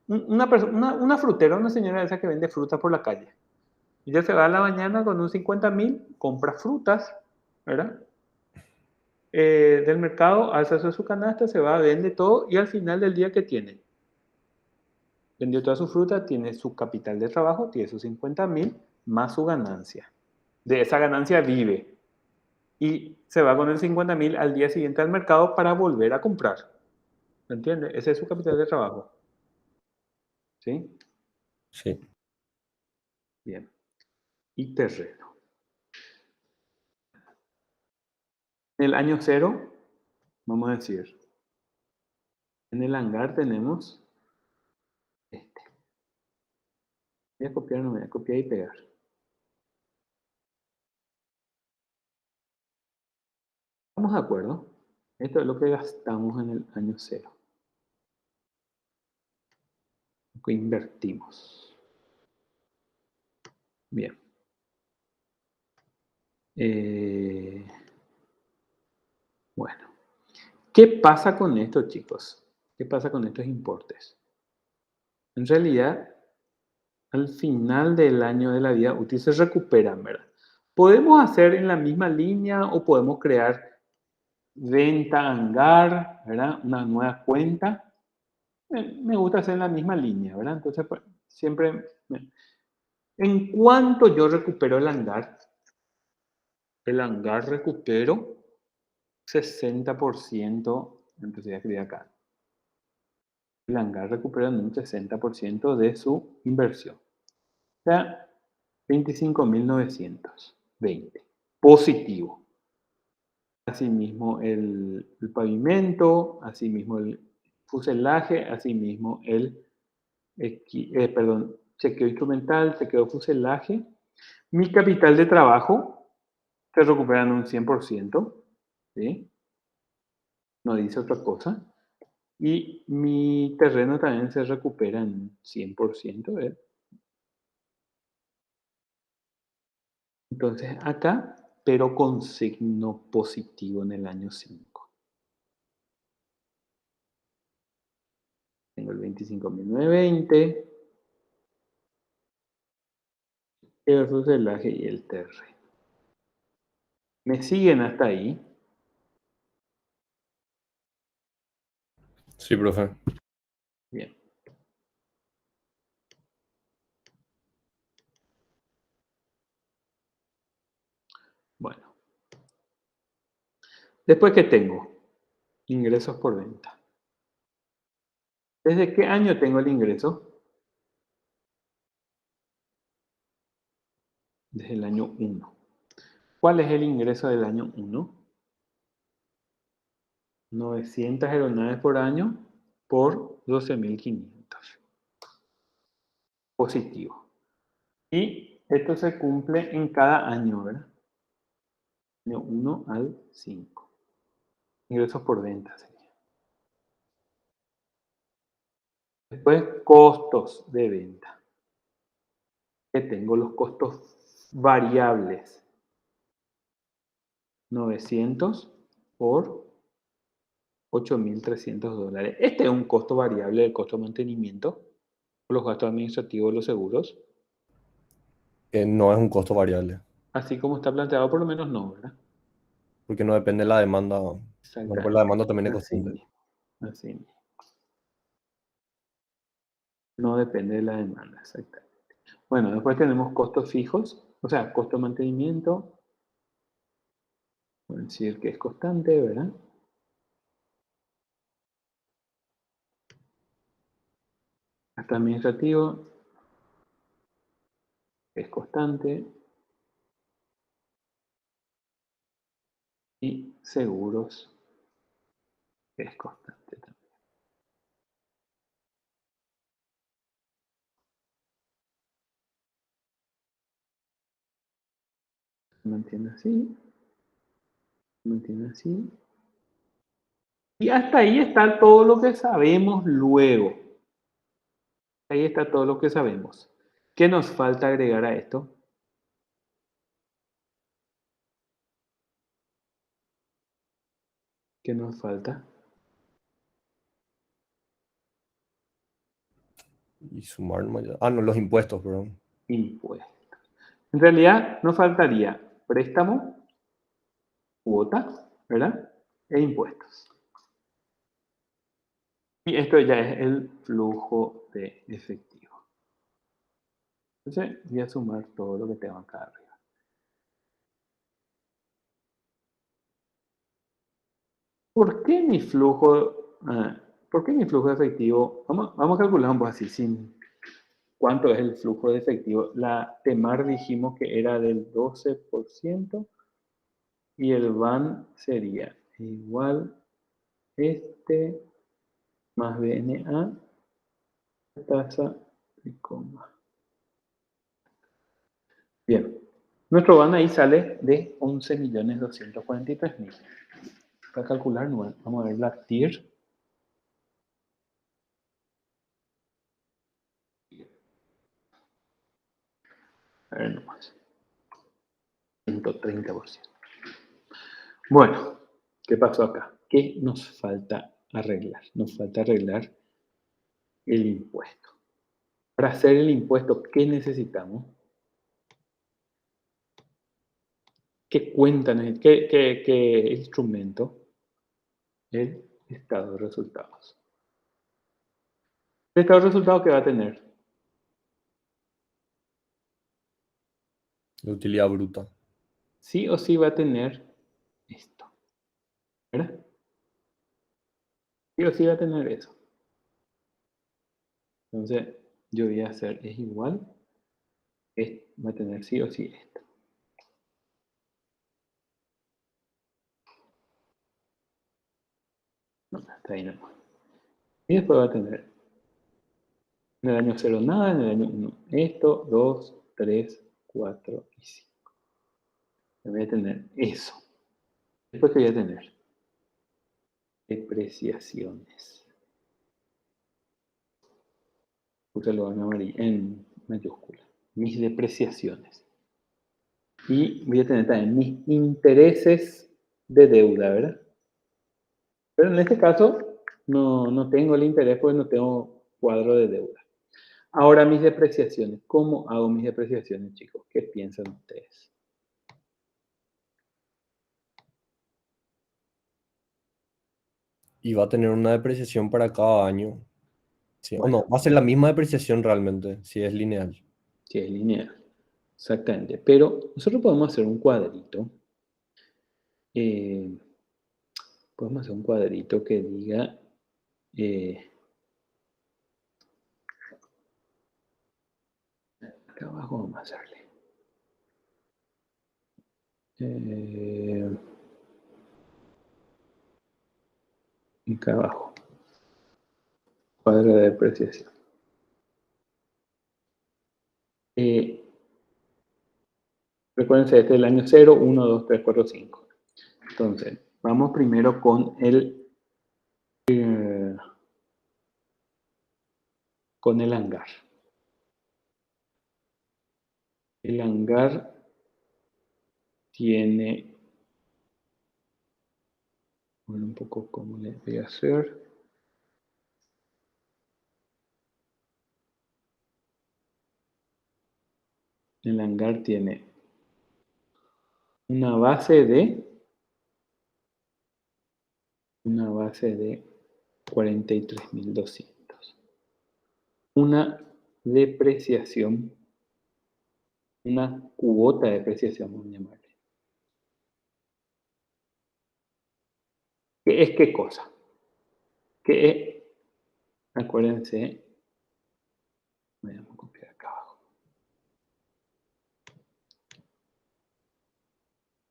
una frutera, una señora esa que vende frutas por la calle. Ella se va a la mañana con un 50.000, compra frutas, ¿verdad? Del mercado, alza su canasta, se va, vende todo y al final del día, ¿qué tiene? Vendió toda su fruta, tiene su capital de trabajo, tiene sus 50.000 más su ganancia. De esa ganancia vive y se va con el 50.000 al día siguiente al mercado para volver a comprar. ¿Me entiende? Ese es su capital de trabajo. ¿Sí? Sí. Bien. Y terreno. En el año 0, vamos a decir, en el hangar tenemos este. Voy a copiar, no voy a copiar y pegar. ¿Estamos de acuerdo? Esto es lo que gastamos en el año 0. Lo que invertimos. Bien. Bueno. ¿Qué pasa con esto, chicos? ¿Qué pasa con estos importes? En realidad, al final del año de la vida útil se recuperan, ¿verdad? Podemos hacer en la misma línea o podemos crear venta hangar, ¿verdad? Una nueva cuenta. Me gusta hacer en la misma línea, ¿verdad? Entonces, pues, siempre, en cuanto yo recupero el hangar recupero 60%, entonces ya escribí acá, el hangar recupera un 60% de su inversión. O sea, 25.920. Positivo. Asimismo el pavimento, asimismo el fuselaje, asimismo el chequeo instrumental, chequeo fuselaje. Mi capital de trabajo se recupera en un 100%, ¿sí? No dice otra cosa. Y mi terreno también se recupera en 100%, ¿eh? Entonces acá, pero con signo positivo en el año 5. Tengo el 25.920, el fuselaje y el terreno. ¿Me siguen hasta ahí? Sí, profe. Bien. Bueno. Después, ¿qué tengo? Ingresos por venta. ¿Desde qué año tengo el ingreso? Desde el año 1. ¿Cuál es el ingreso del año 1? 900 aeronaves por año por 12.500. Positivo. Y esto se cumple en cada año, ¿verdad? Año 1 al 5. Ingresos por venta sería. Después, costos de venta. Que tengo los costos variables. 900 por 8.300 dólares. Este es un costo variable del costo de mantenimiento, los gastos administrativos, los seguros. No es un costo variable, Así como está planteado, por lo menos no, ¿verdad? porque no depende de la demanda. Bueno, pues la Exactamente. demanda también es Así constante. mismo. Así mismo. No depende de la demanda, exactamente. Bueno, después tenemos costos fijos, o sea, costo de mantenimiento. Vamos a decir que es constante, ¿verdad? Gasto administrativo es constante. Y seguros es constante también. Se mantiene así. Se mantiene así. Y hasta ahí está todo lo que sabemos luego. Ahí está todo lo que sabemos. ¿Qué nos falta agregar a esto? ¿Qué nos falta? Y sumar nomás ya. Ah, no, los impuestos, perdón. Impuestos. En realidad nos faltaría préstamo, cuota, ¿verdad? E impuestos. Y esto ya es el flujo de efectivo. Entonces voy a sumar todo lo que tengo acá arriba. ¿Por qué mi flujo, de efectivo? Vamos a calcular un poco así, sin cuánto es el flujo de efectivo. La TEMAR dijimos que era del 12% y el BAN sería igual más BNA tasa de coma. Bien, nuestro BAN ahí sale de 11.243.000. Para calcular, vamos a ver la TIR. A ver nomás. 130%. Bueno, ¿qué pasó acá? ¿Qué nos falta arreglar? Nos falta arreglar el impuesto. Para hacer el impuesto, ¿qué necesitamos? ¿Qué cuenta necesitamos? ¿Qué instrumento? El estado de resultados. ¿El estado de resultados qué va a tener? La utilidad bruta. Sí o sí va a tener esto. ¿Verdad? Sí o sí va a tener eso. Entonces, yo voy a hacer es igual. Va a tener sí o sí esto. No, está ahí nomás. Y después va a tener en el año 0 nada, en el año 1 esto, 2, 3, 4 y 5. Voy a tener eso. Después, ¿qué voy a tener? Depreciaciones. Púsalo en mayúscula. Mis depreciaciones. Y voy a tener también mis intereses de deuda, ¿verdad? Pero en este caso no tengo el interés porque no tengo cuadro de deuda. Ahora mis depreciaciones. ¿Cómo hago mis depreciaciones, chicos? ¿Qué piensan ustedes? Y va a tener una depreciación para cada año. Sí, o Bueno, no, va a ser la misma depreciación realmente, si es lineal. si es lineal. Exactamente. Pero nosotros podemos hacer un cuadrito. Podemos hacer un cuadrito que diga acá abajo vamos a hacerle acá abajo cuadro de depreciación. Recuérdense, este es el año 0, 1, 2, 3, 4, 5. Entonces, vamos primero con el hangar. El hangar tiene, bueno, un poco cómo le voy a hacer. El hangar tiene una base de 43.200. Una depreciación, una cuota de depreciación, vamos a llamarle. ¿Qué es qué cosa? ¿Qué es? Acuérdense, vamos a copiar acá abajo.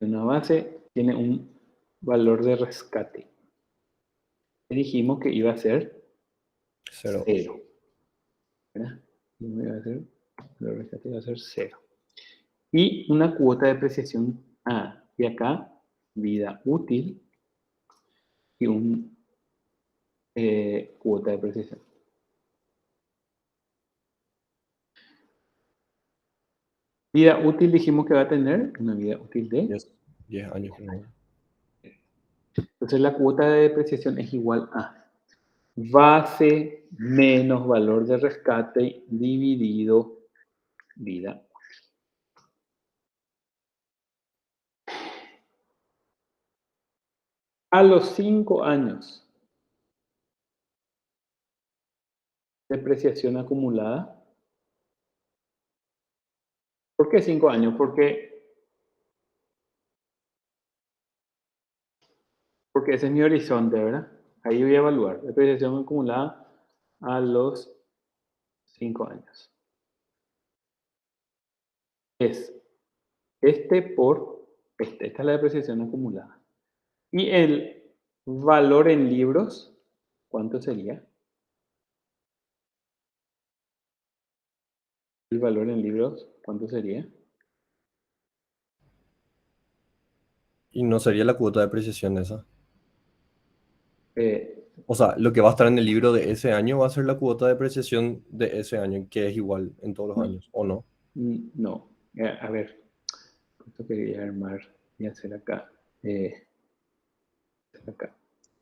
Una base tiene un valor de rescate. Dijimos que iba a ser 0. ¿Verdad? Iba a ser, el valor de rescate iba a ser 0. Y una cuota de depreciación A. Y acá, vida útil y un cuota de depreciación. Vida útil dijimos que va a tener una vida útil de 10 años. Entonces la cuota de depreciación es igual a base menos valor de rescate dividido vida. A los 5 años, depreciación acumulada. ¿Por qué 5 años? Porque ese es mi horizonte, ¿verdad? Ahí voy a evaluar. Depreciación acumulada a los 5 años. Es este por este. Esta es la depreciación acumulada. Y el valor en libros, ¿cuánto sería? El valor en libros, ¿cuánto sería? Y no sería la cuota de depreciación esa. Eh, O sea, lo que va a estar en el libro de ese año va a ser la cuota de depreciación de ese año, que es igual en todos los años, ¿o no? no. A ver, esto quería armar y hacer acá.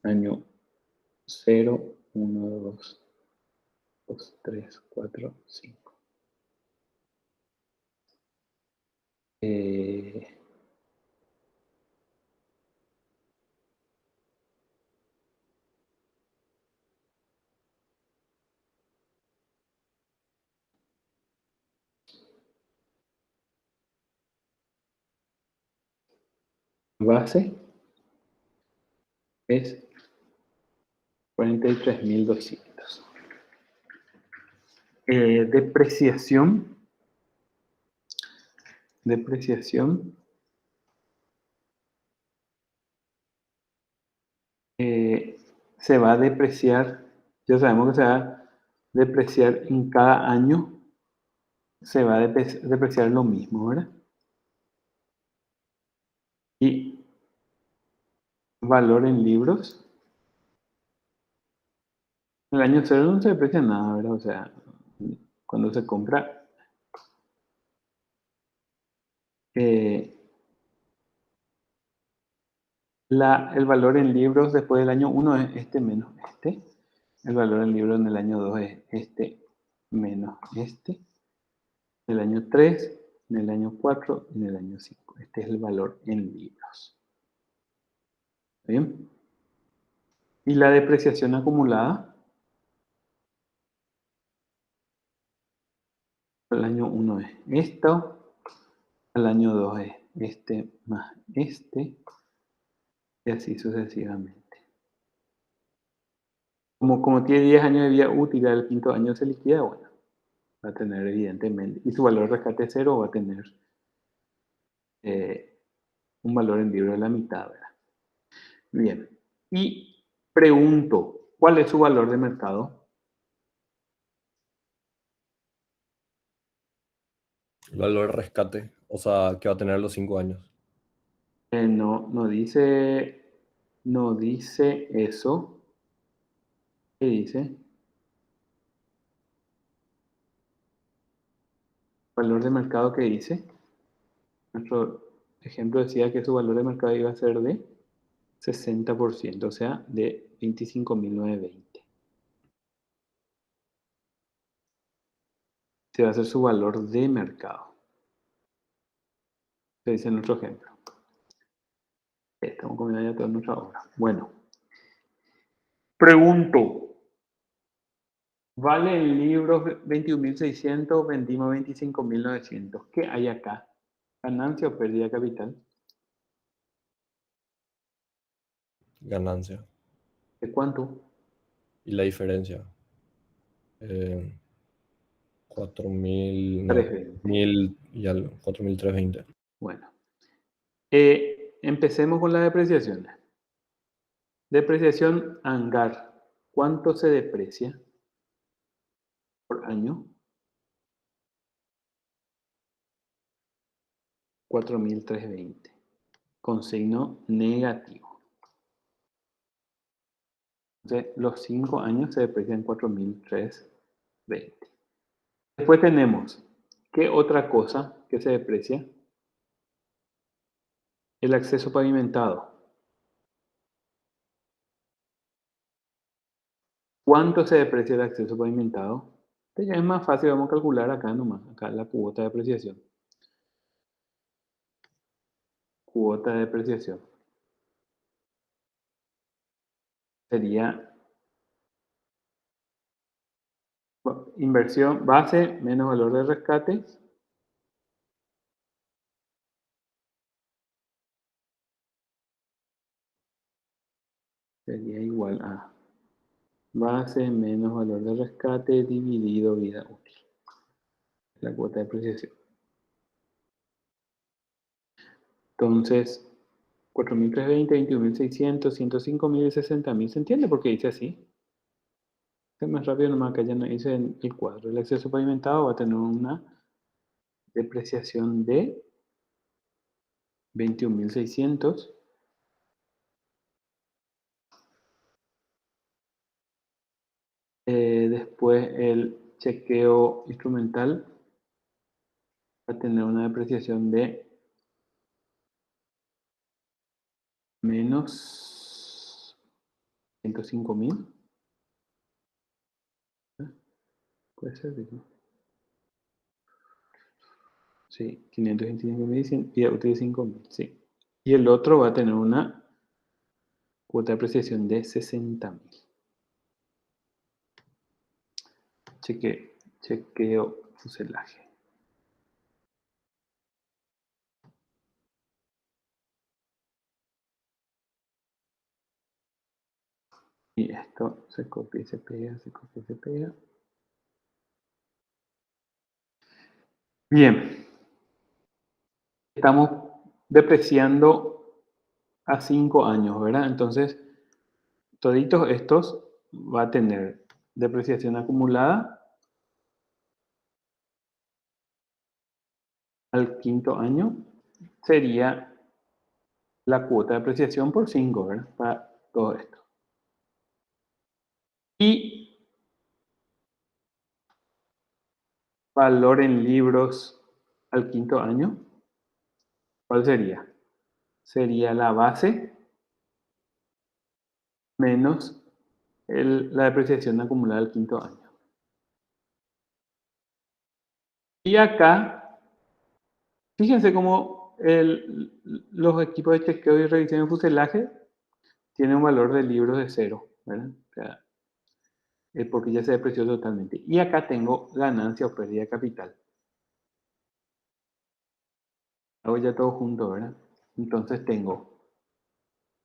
Año 0, 1, 2, 3, 4, 5. Base es 43.200. Depreciación. Se va a depreciar, ya sabemos que se va a depreciar en cada año, se va a depreciar lo mismo, ¿verdad? Y valor en libros. El año 0 no se deprecia nada, ¿verdad? O sea, cuando se compra, el valor en libros después del año 1 es este menos este. El valor en libros en el año 2 es este menos este. En el año 3, en el año 4 y en el año 5. Este es el valor en libros. ¿Está bien? Y la depreciación acumulada. El año 1 es esto. El año 2 es este más este. Y así sucesivamente. Como tiene 10 años de vida útil, el quinto año se liquida, bueno, va a tener evidentemente. Y su valor de rescate cero va a tener un valor en libro de la mitad, ¿verdad? Bien. Y pregunto, ¿cuál es su valor de mercado? El valor de rescate, o sea, que va a tener los 5 años. No dice eso. ¿Qué dice? ¿Valor de mercado qué dice? Nuestro ejemplo decía que su valor de mercado iba a ser de 60%, o sea, de 25.920. Se va a hacer su valor de mercado. Se dice en nuestro ejemplo. Estamos comiendo ya toda nuestra obra. Bueno. Pregunto. Vale el libro 21.600, vendimos 25.900. ¿Qué hay acá? ¿Ganancia o pérdida de capital? Ganancia. ¿De cuánto? Y la diferencia. 4.000, no, 320. 1.000 y algo, 4.320. Bueno. Empecemos con la depreciación. Depreciación hangar. ¿Cuánto se deprecia por año? 4.320. Con signo negativo. Entonces, los 5 años se deprecian 4.320. Después tenemos, ¿qué otra cosa que se deprecia? El acceso pavimentado. ¿Cuánto se deprecia el acceso pavimentado? Este ya es más fácil, vamos a calcular acá nomás, acá la cuota de depreciación. Cuota de depreciación. Sería inversión base menos valor de rescate. Sería igual a base menos valor de rescate dividido vida útil. La cuota de depreciación. Entonces, 4.320, 21.600, 105.000 y 60.000. ¿Se entiende por qué dice así? Es más rápido nomás, acá ya no dice en el cuadro. El acceso pavimentado va a tener una depreciación de 21.600. Después el chequeo instrumental va a tener una depreciación de menos 105.000. Puede ser, ¿no? Sí, 525.000 y útil 5.000, sí. Y el otro va a tener una cuota de depreciación de 60.000. Chequeo fuselaje. Y esto se copia y se pega, se copia y se pega. Bien. Estamos depreciando a 5 años, ¿verdad? Entonces, toditos estos va a tener depreciación acumulada al quinto año. Sería la cuota de depreciación por 5, ¿verdad? Para todo esto. Y valor en libros al quinto año, ¿cuál sería? Sería la base menos la depreciación acumulada al quinto año. Y acá, fíjense cómo los equipos de chequeo y revisión de fuselaje tienen un valor de libros de 0, ¿verdad? O sea, porque ya se depreció totalmente. Y acá tengo ganancia o pérdida de capital. Hago ya todo junto, ¿verdad? Entonces tengo,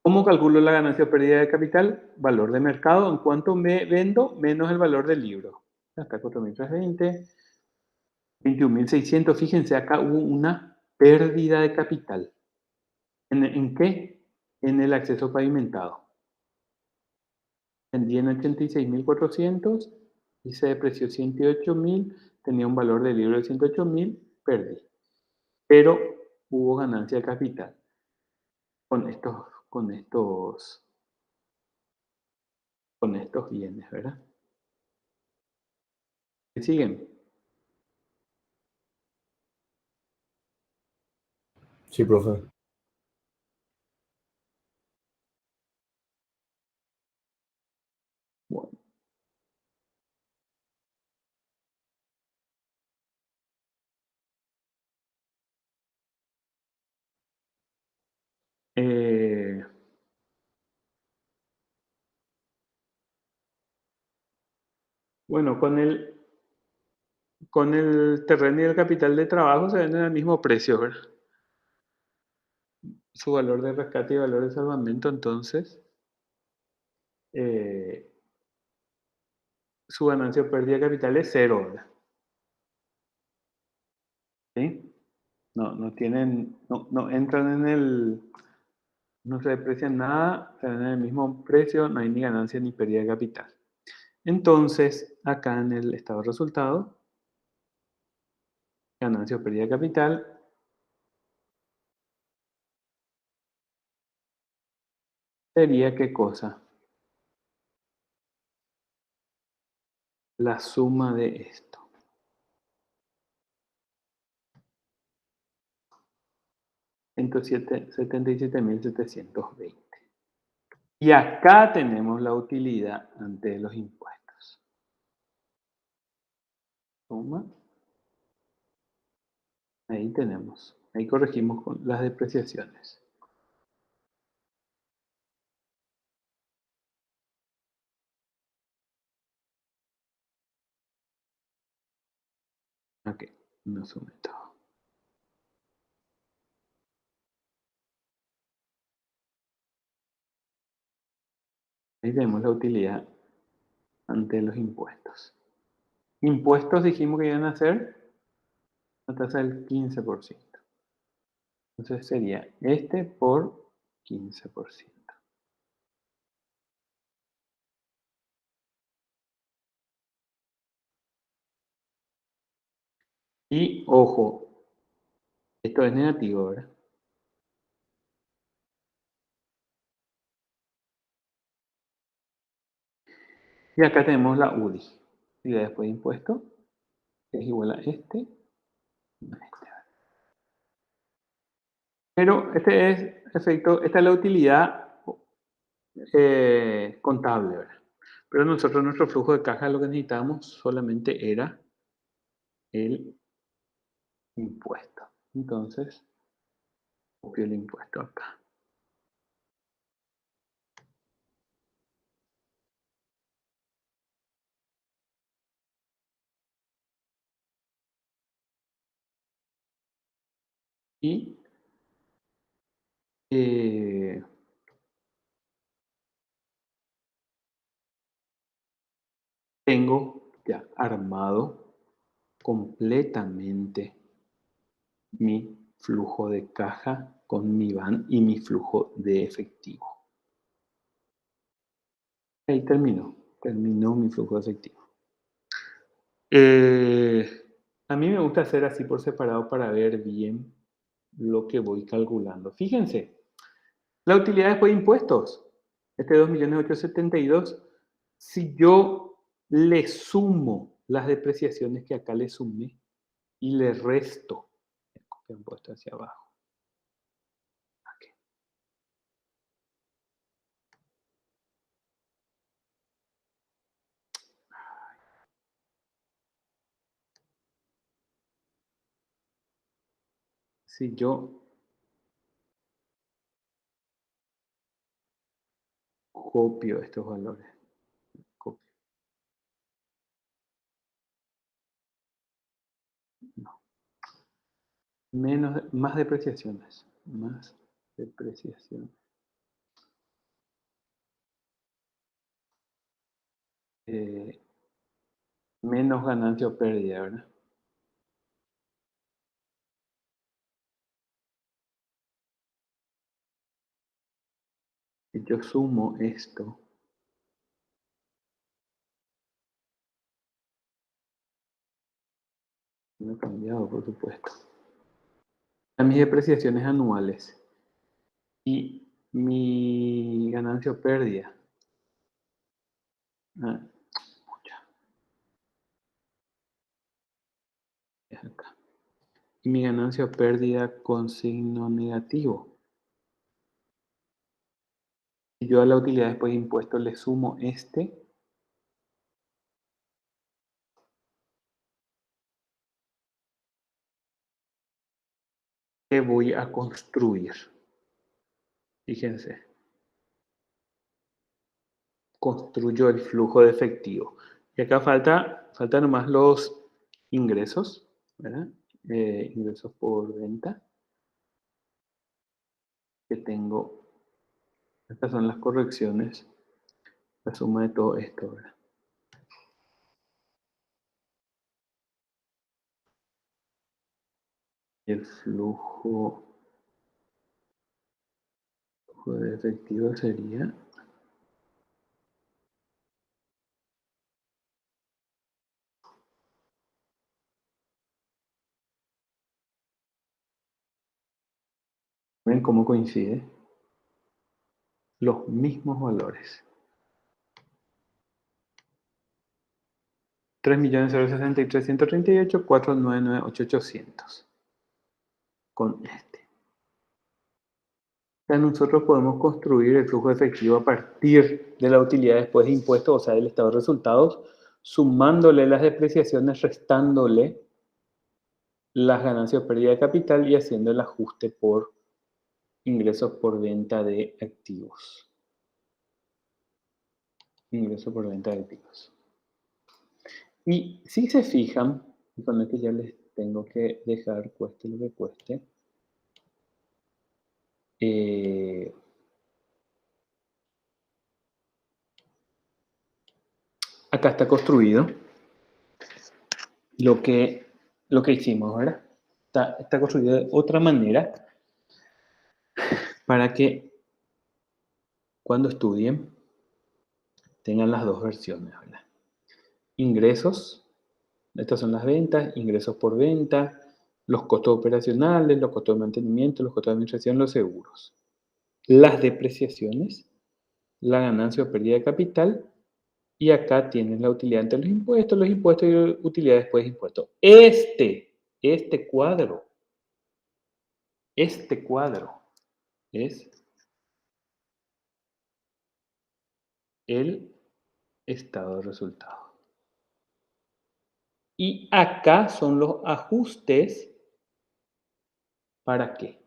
¿cómo calculo la ganancia o pérdida de capital? Valor de mercado, en cuanto me vendo, menos el valor del libro. Acá 4.320, 21.600. Fíjense, acá hubo una pérdida de capital. ¿En qué? En el acceso pavimentado. Vendí en 86.400 y se depreció 108.000. Tenía un valor del libro de 108.000, perdí. Pero hubo ganancia de capital con estos bienes, ¿verdad? ¿Me siguen? Sí, profe. Bueno. Bueno, con el terreno y el capital de trabajo se venden al mismo precio, ¿verdad? Su valor de rescate y valor de salvamento, entonces, su ganancia o pérdida de capital es 0, ¿verdad? ¿Sí? No tienen, no entran no se deprecian nada, se dan el mismo precio, no hay ni ganancia ni pérdida de capital. Entonces, acá en el estado de resultado, ganancia o pérdida de capital, sería ¿qué cosa? La suma de esto. 177.720. Y acá tenemos la utilidad ante los impuestos. Suma. Ahí tenemos. Ahí corregimos con las depreciaciones. Ok, no sume todo. Ahí tenemos la utilidad ante los impuestos. Impuestos dijimos que iban a ser una tasa del 15%. Entonces sería este por 15%. Y ojo, esto es negativo, ¿verdad? Y acá tenemos la UDI. Y después de impuesto, que es igual a este. Pero este es efecto, esta es la utilidad contable, ¿verdad? Pero nosotros, nuestro flujo de caja, lo que necesitábamos solamente era el impuesto. Entonces, copio el impuesto acá. Y tengo ya armado completamente mi flujo de caja con mi van y mi flujo de efectivo. Ahí terminó mi flujo de efectivo. A mí me gusta hacer así por separado para ver bien lo que voy calculando. Fíjense, la utilidad después de impuestos, este 2.872.000, si yo le sumo las depreciaciones que acá le sumé y le resto, que han puesto hacia abajo. Aquí. Si yo copio estos valores, copio. No. Más depreciaciones. Más depreciaciones. Menos ganancia o pérdida, ¿verdad? Si yo sumo esto, no he cambiado, por supuesto, a mis depreciaciones anuales y mi ganancia o pérdida. Es acá. Y mi ganancia o pérdida con signo negativo. Si yo a la utilidad después de impuestos le sumo este, ¿qué voy a construir? Fíjense. Construyo el flujo de efectivo. Y acá faltan nomás los ingresos, ¿verdad? Ingresos por venta. Que tengo, estas son las correcciones, la suma de todo esto, ¿verdad? Y el flujo de efectivo sería ¿ven cómo coincide? Los mismos valores. 3.063.138, 499.800. Con este. sea, nosotros podemos construir el flujo de efectivo a partir de la utilidad después de impuestos, o sea, del estado de resultados, sumándole las depreciaciones, restándole las ganancias o pérdida de capital y haciendo el ajuste por ingresos por venta de activos. Ingresos por venta de activos. Y si se fijan, y con esto ya les tengo que dejar cueste lo que cueste, acá está construido lo que hicimos, ¿verdad? Está construido de otra manera para que cuando estudien tengan las dos versiones, ¿verdad? Ingresos, estas son las ventas, ingresos por venta, los costos operacionales, los costos de mantenimiento, los costos de administración, los seguros. Las depreciaciones, la ganancia o pérdida de capital, y acá tienen la utilidad entre los impuestos y la utilidad después de impuestos. Este cuadro es el estado de resultados. Y acá son los ajustes. ¿Para qué?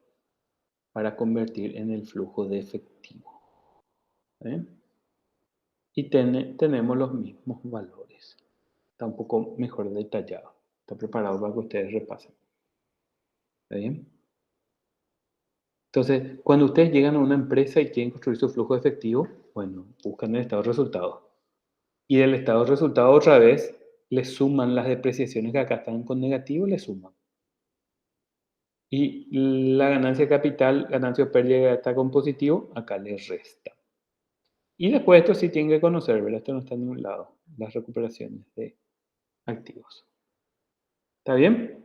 Para convertir en el flujo de efectivo. ¿Eh? Y tenemos los mismos valores. Está un poco mejor detallado. Está preparado para que ustedes repasen. ¿Está bien? Entonces, cuando ustedes llegan a una empresa y quieren construir su flujo de efectivo, bueno, buscan el estado de resultados. Y del estado de resultados otra vez le suman las depreciaciones que acá están con negativo, le suman. Y la ganancia de capital, ganancia o pérdida que está con positivo, acá le resta. Y después esto sí tienen que conocer, ¿verdad? Esto no está en ningún lado, las recuperaciones de activos. ¿Está bien?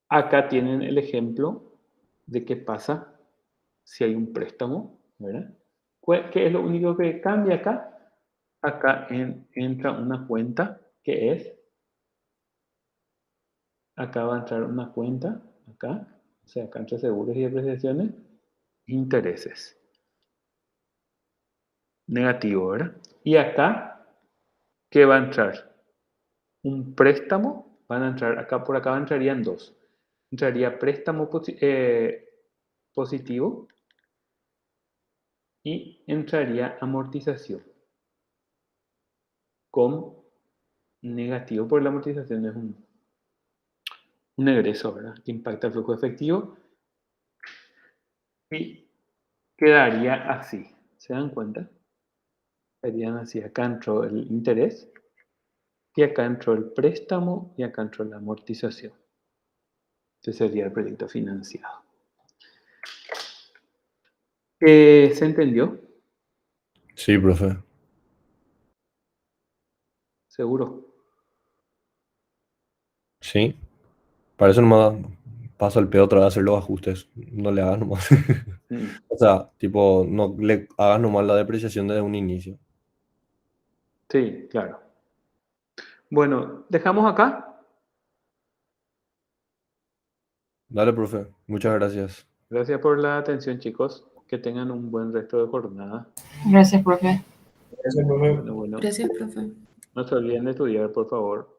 Acá tienen el ejemplo de qué pasa si hay un préstamo, ¿verdad? ¿Qué es lo único que cambia acá? Acá entra una cuenta que es, acá va a entrar una cuenta, acá, o sea, acá entre seguros y depreciaciones, intereses. Negativo, ¿verdad? Y acá, ¿qué va a entrar? Un préstamo, van a entrar, acá por acá entrarían dos. Entraría préstamo positivo y entraría amortización con negativo, porque la amortización es un egreso, ¿verdad? Que impacta el flujo efectivo y quedaría así. ¿Se dan cuenta? Quedarían así. Acá entró el interés y acá entró el préstamo y acá entró la amortización. Este sería el proyecto financiado. ¿Se entendió? Sí, profe. ¿Seguro? Sí. Para eso nomás paso el pedo otra vez a hacer los ajustes. No le hagas nomás. Mm. O sea, tipo, no le hagas nomás la depreciación desde un inicio. Sí, claro. Bueno, dejamos acá. Dale, profe. Muchas gracias. Gracias por la atención, chicos. Que tengan un buen resto de jornada. Gracias, profe. Bueno. Gracias, profe. No se olviden de estudiar, por favor.